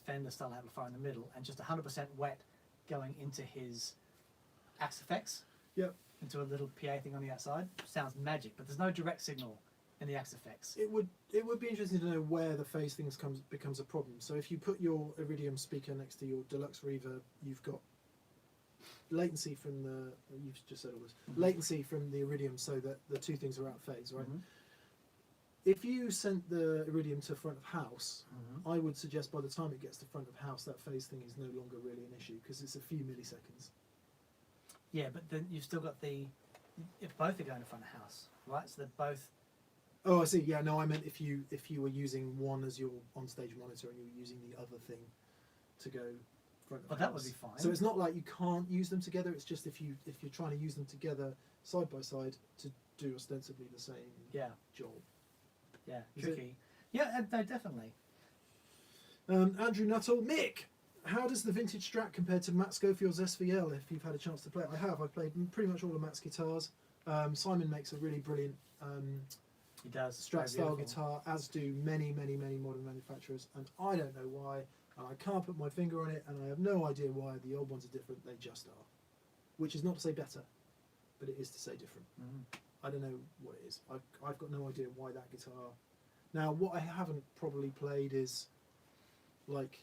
Fender style amplifier in the middle and just 100% wet going into his Axe Effects. Yep. Into a little PA thing on the outside. Sounds magic, but there's no direct signal in the Axe Effects. It would be interesting to know where the phase things becomes a problem. So if you put your Iridium speaker next to your Deluxe Reverb, you've got latency from you've just said all this, latency from the Iridium, so that the two things are out of phase, right? if you sent the Iridium to front of house, Mhm. I would suggest by the time it gets to front of house, that phase thing is no longer really an issue because it's a few milliseconds. Yeah, but then you've still got if both are going to front of house, right? So they're both. Oh, I see. Yeah, no, I meant if you were using one as your on-stage monitor and you were using the other thing to go front of Oh, house. that would be fine. So it's not like you can't use them together. It's just if you're trying to use them together side by side to do ostensibly the same Yeah, job. yeah, Is tricky. Yeah, no, definitely. Andrew Nuttall, Mick, how does the vintage Strat compare to Matt Schofield's SVL? If you've had a chance to play it, I have. I've played pretty much all of Matt's guitars. Simon makes a really brilliant He does. Strat It's style very beautiful. guitar, as do many modern manufacturers, and I don't know why, and I can't put my finger on it, and I have no idea why the old ones are different. They just are, which is not to say better, but it is to say different. Mhm. I don't know what it is. I've got no idea why that guitar. Now, what I haven't probably played is like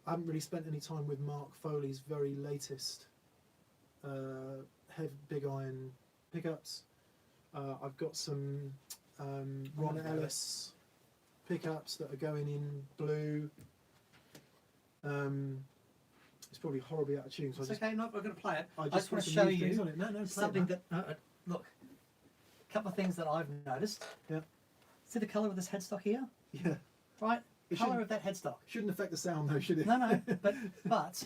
I haven't really spent any time with Mark Foley's very latest big iron pickups. I've got some Ron Ellis pickups that are going in blue. It's probably horribly out of tune. So It's I just, okay. No, we're going to play it. I I just just want to put show some new strings on you it. No, play something it, that. Look, a couple of things that I've noticed. Yeah. See the colour of this headstock here, yeah. right? It Colour shouldn't- of that headstock. Shouldn't affect the sound though, should it? No, but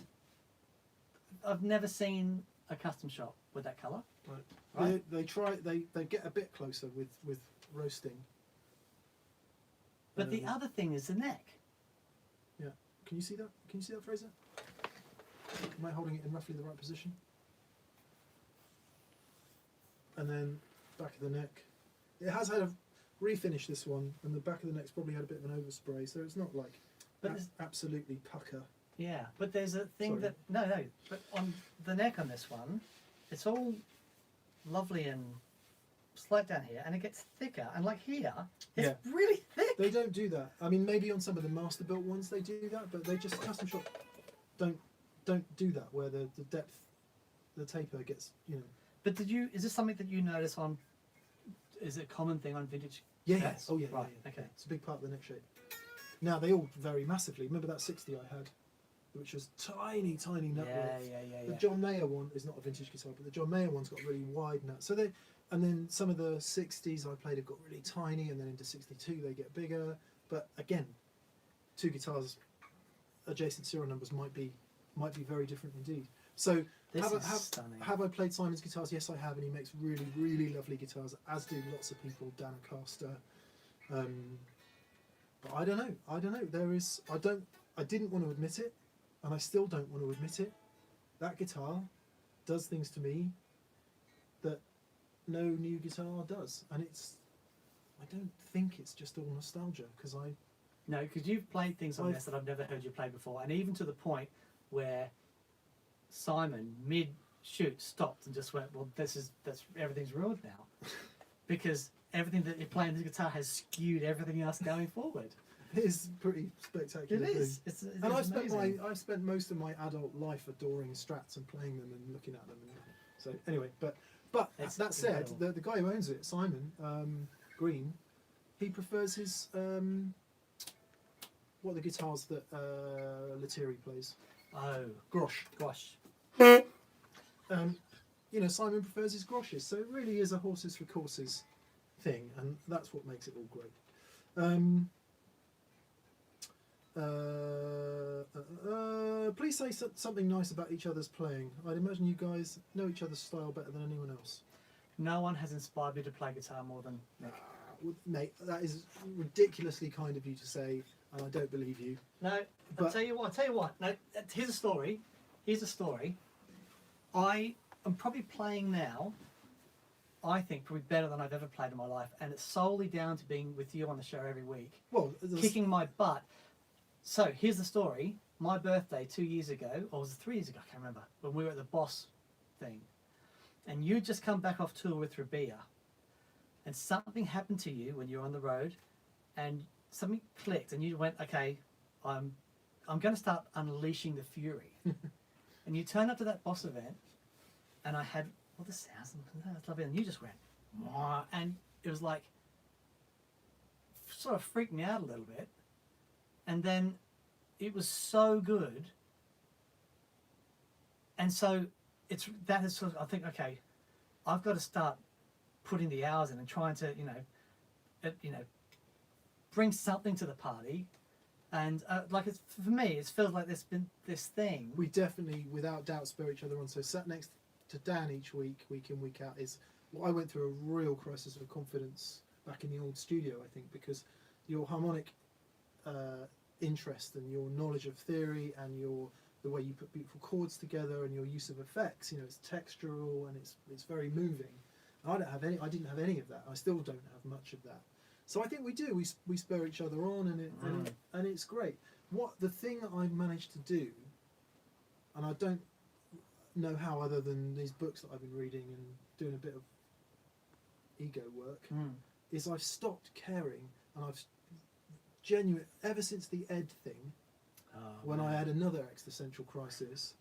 I've never seen a custom shop with that colour. Right. Right. They get a bit closer with roasting. But the Um, other thing is the neck. Can you see that? Can you see that, Fraser? Am I holding it in roughly the right position? And then back of the neck. It has had a refinish, this one, and the back of the neck's probably had a bit of an overspray, so it's not like But there's- absolutely pucker. Yeah, but there's a thing Sorry. that no, but on the neck on this one, it's all lovely and slight down here, and it gets thicker. And like here, it's really thick. They don't do that. I mean, maybe on some of the master built ones they do that, but they just custom shop don't do that where the depth, the taper gets, you know. But is this something that you notice on? Is it a common thing on vintage? Yeah. Strats? Oh yeah. Right. Yeah. Okay. It's a big part of the neck shape. Now they all vary massively. Remember that 60 I had, which was tiny nut Yeah, width. yeah. The John Mayer one is not a vintage guitar, but the John Mayer one's got really wide nut. So and then some of the 60s I played have got really tiny, and then into 62 they get bigger. But again, two guitars, adjacent serial numbers might be very different indeed. So This is stunning. have I played Simon's guitars? Yes, I have, and he makes really lovely guitars, as do lots of people. Dan Acosta. But I don't know. I didn't want to admit it, and I still don't want to admit it. That guitar does things to me that no new guitar does, and I don't think it's just all nostalgia, because No, because you've played things on I've- this that I've never heard you play before, and even to the point where Simon mid shoot stopped and just went, "Well, everything's ruined now," because everything that you're playing the guitar has skewed everything else going forward. it is pretty spectacular. It thing. is. It's And I've amazing. spent most of my adult life adoring Strats and playing them and looking at them. And so anyway, but It's that said, incredible. the guy who owns it, Simon Green, he prefers his what are the guitars that Lethierry plays? Oh Grosh. gosh. You know, Simon prefers his Groshes, so it really is a horses for courses thing, and that's what makes it all great. Please say something nice about each other's playing. I'd imagine you guys know each other's style better than anyone else. No one has inspired me to play guitar more than Nick. Mate, that is ridiculously kind of you to say, and I don't believe you. No, I'll But- tell you what. No, here's a story. I am probably playing now, I think, probably better than I've ever played in my life, and it's solely down to being with you on the show every week, Well, kicking my butt. So here's the story. My birthday 2 years ago, or was it 3 years ago? I can't remember. When we were at the Boss thing, and you'd just come back off tour with Rabia, and something happened to you when you were on the road, and something clicked, and you went, "Okay, I'm going to start unleashing the fury." And you turned up to that Boss event, and I had all the sounds, and that's lovely, and you just went, "Mwah," and it was like, sort of freaked me out a little bit. And then it was so good. And so that is sort of, I think, okay, I've got to start putting the hours in and trying to, bring something to the party. And like it's, for me, it feels like there's been this thing. We definitely, without doubt, spur each other on. So sat next to Dan each week in, week out, is I went through a real crisis of confidence back in the old studio, I think, because your harmonic interest and your knowledge of theory and the way you put beautiful chords together and your use of effects, it's textural and it's very moving. I didn't have any of that. I still don't have much of that. So I think we do. We spur each other on, and it's great. The thing that I've managed to do, and I don't know how other than these books that I've been reading and doing a bit of ego work, is I've stopped caring, and I've ever since the Ed thing, when I had another existential crisis,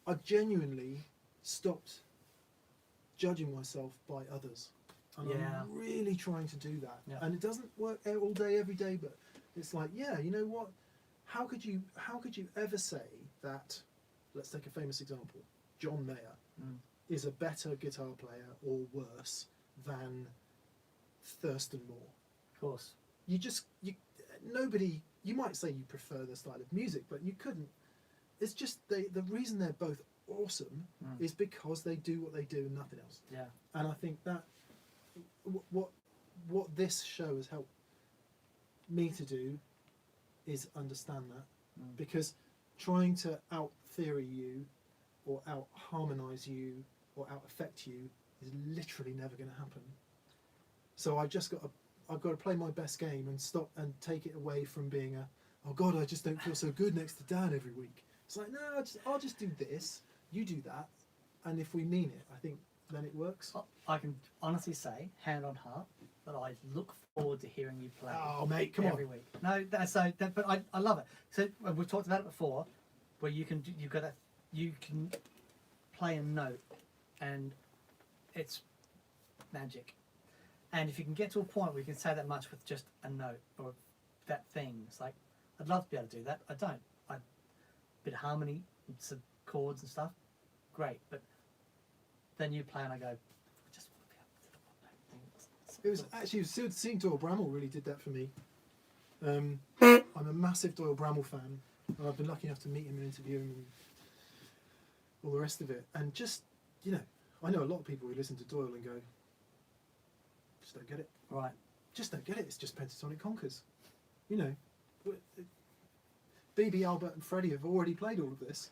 I've genuinely stopped judging myself by others. And I'm really trying to do that. Yeah. And it doesn't work all day, every day, but it's like, you know what? How could you ever say that, let's take a famous example, John Mayer is a better guitar player or worse than Thurston Moore? Of course. You might say you prefer the style of music, but you couldn't. It's just the reason they're both awesome is because they do what they do and nothing else. Yeah. And I think that what this show has helped me to do is understand that, because trying to out theory you or out harmonize you or out affect you is literally never going to happen. So I've got to play my best game and stop and take it away from being oh God, I just don't feel so good next to Dan every week. It's like, no, I'll just do this, you do that, and if we mean it, I think then it works. I can honestly say, hand on heart, that I look forward to hearing you play. Oh, mate, come every week. No, but I love it. So we've talked about it before, where you can play a note, and it's magic. And if you can get to a point where you can say that much with just a note or that thing, it's like, I'd love to be able to do that. I don't. Bit of harmony, some chords and stuff, great. But then you play and I go, I just want to be able to do one note thing. It was actually seeing Doyle Bramall really did that for me. I'm a massive Doyle Bramall fan, and I've been lucky enough to meet him and interview him and all the rest of it. And just, I know a lot of people who listen to Doyle and go, just don't get it. Right. Just don't get it. It's just pentatonic conkers. BB, Albert and Freddie have already played all of this.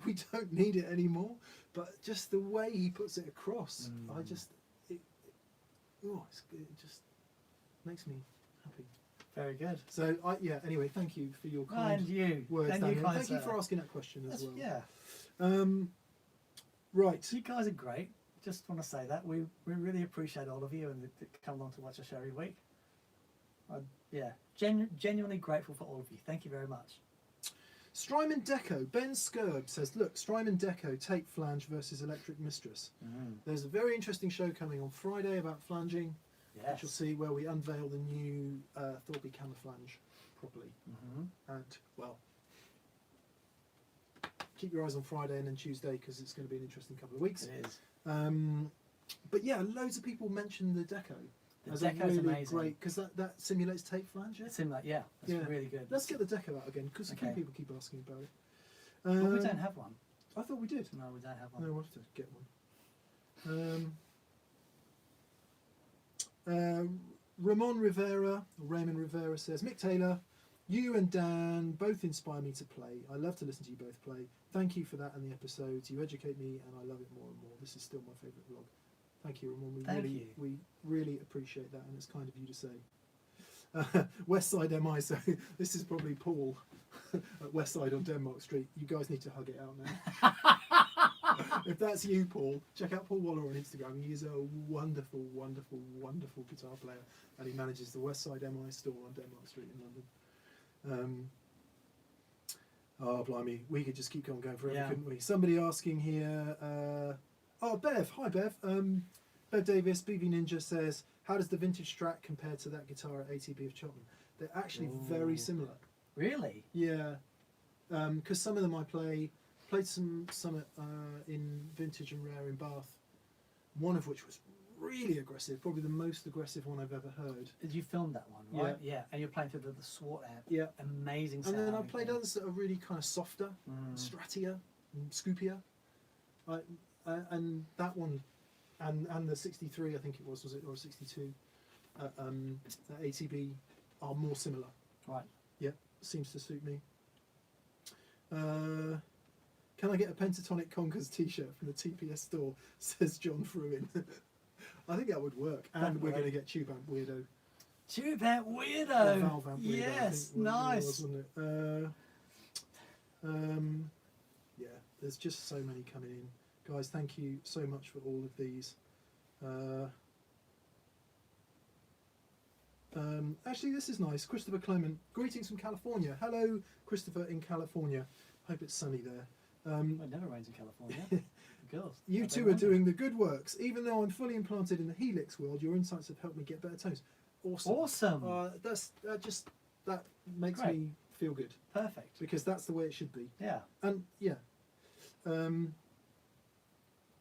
We don't need it anymore. But just the way he puts it across, it just makes me happy. Very good. So anyway, thank you for your kind words. And Daniel. Thank you for asking that question as well. Yeah. Right. You guys are great. Just want to say that we really appreciate all of you and that come along to watch our show every week. Genuinely grateful for all of you. Thank you very much. Strymon Deco, Ben Skirb says, look, Strymon Deco tape flange versus electric mistress. There's a very interesting show coming on Friday about flanging, which you'll see, where we unveil the new Thorpe camouflage properly. And, well, keep your eyes on Friday and then Tuesday, because it's going to be an interesting couple of weeks. It is. But yeah, loads of people mention the Deco. The Deco's really amazing. Great, because that simulates tape flange. It's really good. Let's get the Deco out again, because a few people keep asking about it. Well, we don't have one. I thought we did. No, we don't have one. No, we'll have to get one. Raymond Rivera says, Mick Taylor, you and Dan both inspire me to play. I love to listen to you both play. Thank you for that and the episodes. You educate me and I love it more and more. This is still my favourite vlog. Thank you, Ramon. We really appreciate that, and it's kind of you to say. Westside MI, so this is probably Paul at Westside on Denmark Street. You guys need to hug it out now. If that's you, Paul, check out Paul Waller on Instagram. He is a wonderful, wonderful, wonderful guitar player, and he manages the Westside MI store on Denmark Street in London. Oh, blimey, we could just keep on going forever, couldn't we? Somebody asking here... Oh, Bev. Hi, Bev. Bev Davis, BV Ninja says, how does the vintage Strat compare to that guitar at ATB of Cheltenham? They're actually very similar. Really? Yeah, because some of them I played some in vintage and rare in Bath. One of which was really aggressive, probably the most aggressive one I've ever heard. Did you film that one, right? Yeah. And you're playing through the Swart amp. Yeah. Amazing sound. And then I played others that are really kind of softer, strattier, and scoopier. And that one, and the 63, I think it was it, or 62, at ATB are more similar. Right. Yep, seems to suit me. Can I get a Pentatonic Conkers t-shirt from the TPS store, says John Fruin. I think that would work. And we're going to get Tube Amp Weirdo. Tube Amp Weirdo! Valve Amp Weirdo, yes, nice. nice. Wasn't it? Yeah, there's just so many coming in. Guys, thank you so much for all of these. Actually, this is nice. Christopher Clement, greetings from California. Hello, Christopher in California. Hope it's sunny there. It never rains in California. Girls. You two are doing the good works. Even though I'm fully implanted in the Helix world, your insights have helped me get better tones. Awesome. Awesome. That makes me feel good. Perfect. Because that's the way it should be. Yeah. And yeah.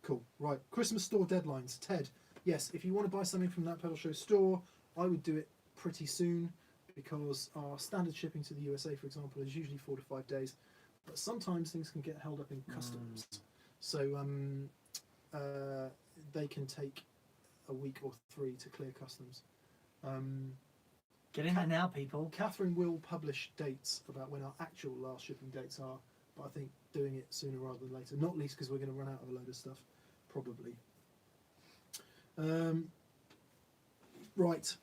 Cool. Right. Christmas store deadlines. Ted. Yes. If you want to buy something from that pedal show store, I would do it pretty soon because our standard shipping to the USA, for example, is usually 4 to 5 days. But sometimes things can get held up in customs. So they can take a week or 3 to clear customs. Get in there now, people. Catherine will publish dates about when our actual last shipping dates are, but I think doing it sooner rather than later, not least because we're going to run out of a load of stuff, probably. Right.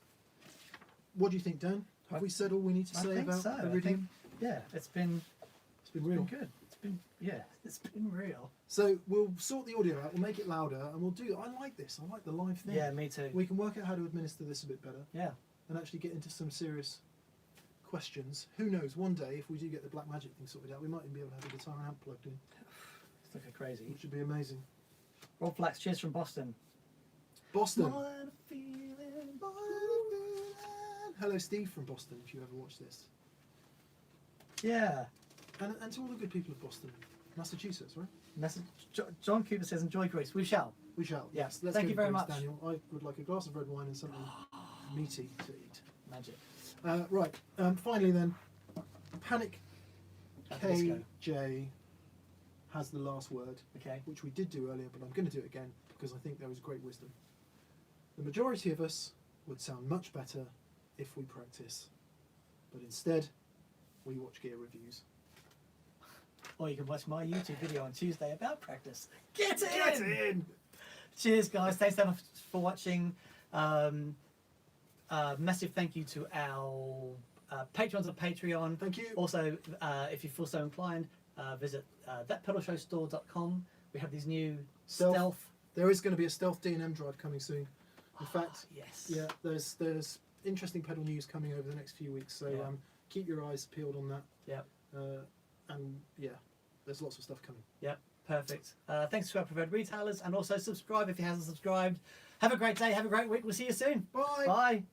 What do you think, Dan? Have we said all we need to say about Iridium? Yeah, it's been real. Good. It's been real. So we'll sort the audio out, we'll make it louder, and we'll do. I like this. I like the live thing. Yeah, me too. We can work out how to administer this a bit better. Yeah. And actually get into some serious questions. Who knows? One day, if we do get the Black Magic thing sorted out, we might even be able to have a guitar amp plugged in. It's looking crazy. Which would be amazing. Rob Flax, cheers from Boston. Boston. Hello, Steve from Boston. If you ever watch this. Yeah. And to all the good people of Boston, Massachusetts, right? John Cooper says, enjoy Greece. We shall. We shall. Yes. Let's Thank go you to very Greece, much. Daniel. I would like a glass of red wine and something meaty to eat. Magic. Right. Finally, then, Panic Let's go. KJ has the last word, Okay. which we did do earlier, but I'm going to do it again because I think there is great wisdom. The majority of us would sound much better if we practice, but instead, we watch gear reviews. Or you can watch my YouTube video on Tuesday about practice. Get in! Get in! Cheers, guys. Thanks so much for watching. Massive thank you to our patrons on Patreon. Thank you. Also, if you feel so inclined, visit thatpedalshowstore.com. We have these new stealth. There is going to be a stealth D&M drive coming soon. In fact, yes. yeah, there's interesting pedal news coming over the next few weeks. So keep your eyes peeled on that. Yep. And yeah, there's lots of stuff coming. Yep. Perfect. Thanks to our preferred retailers, and also subscribe if you haven't subscribed. Have a great day. Have a great week. We'll see you soon. Bye. Bye.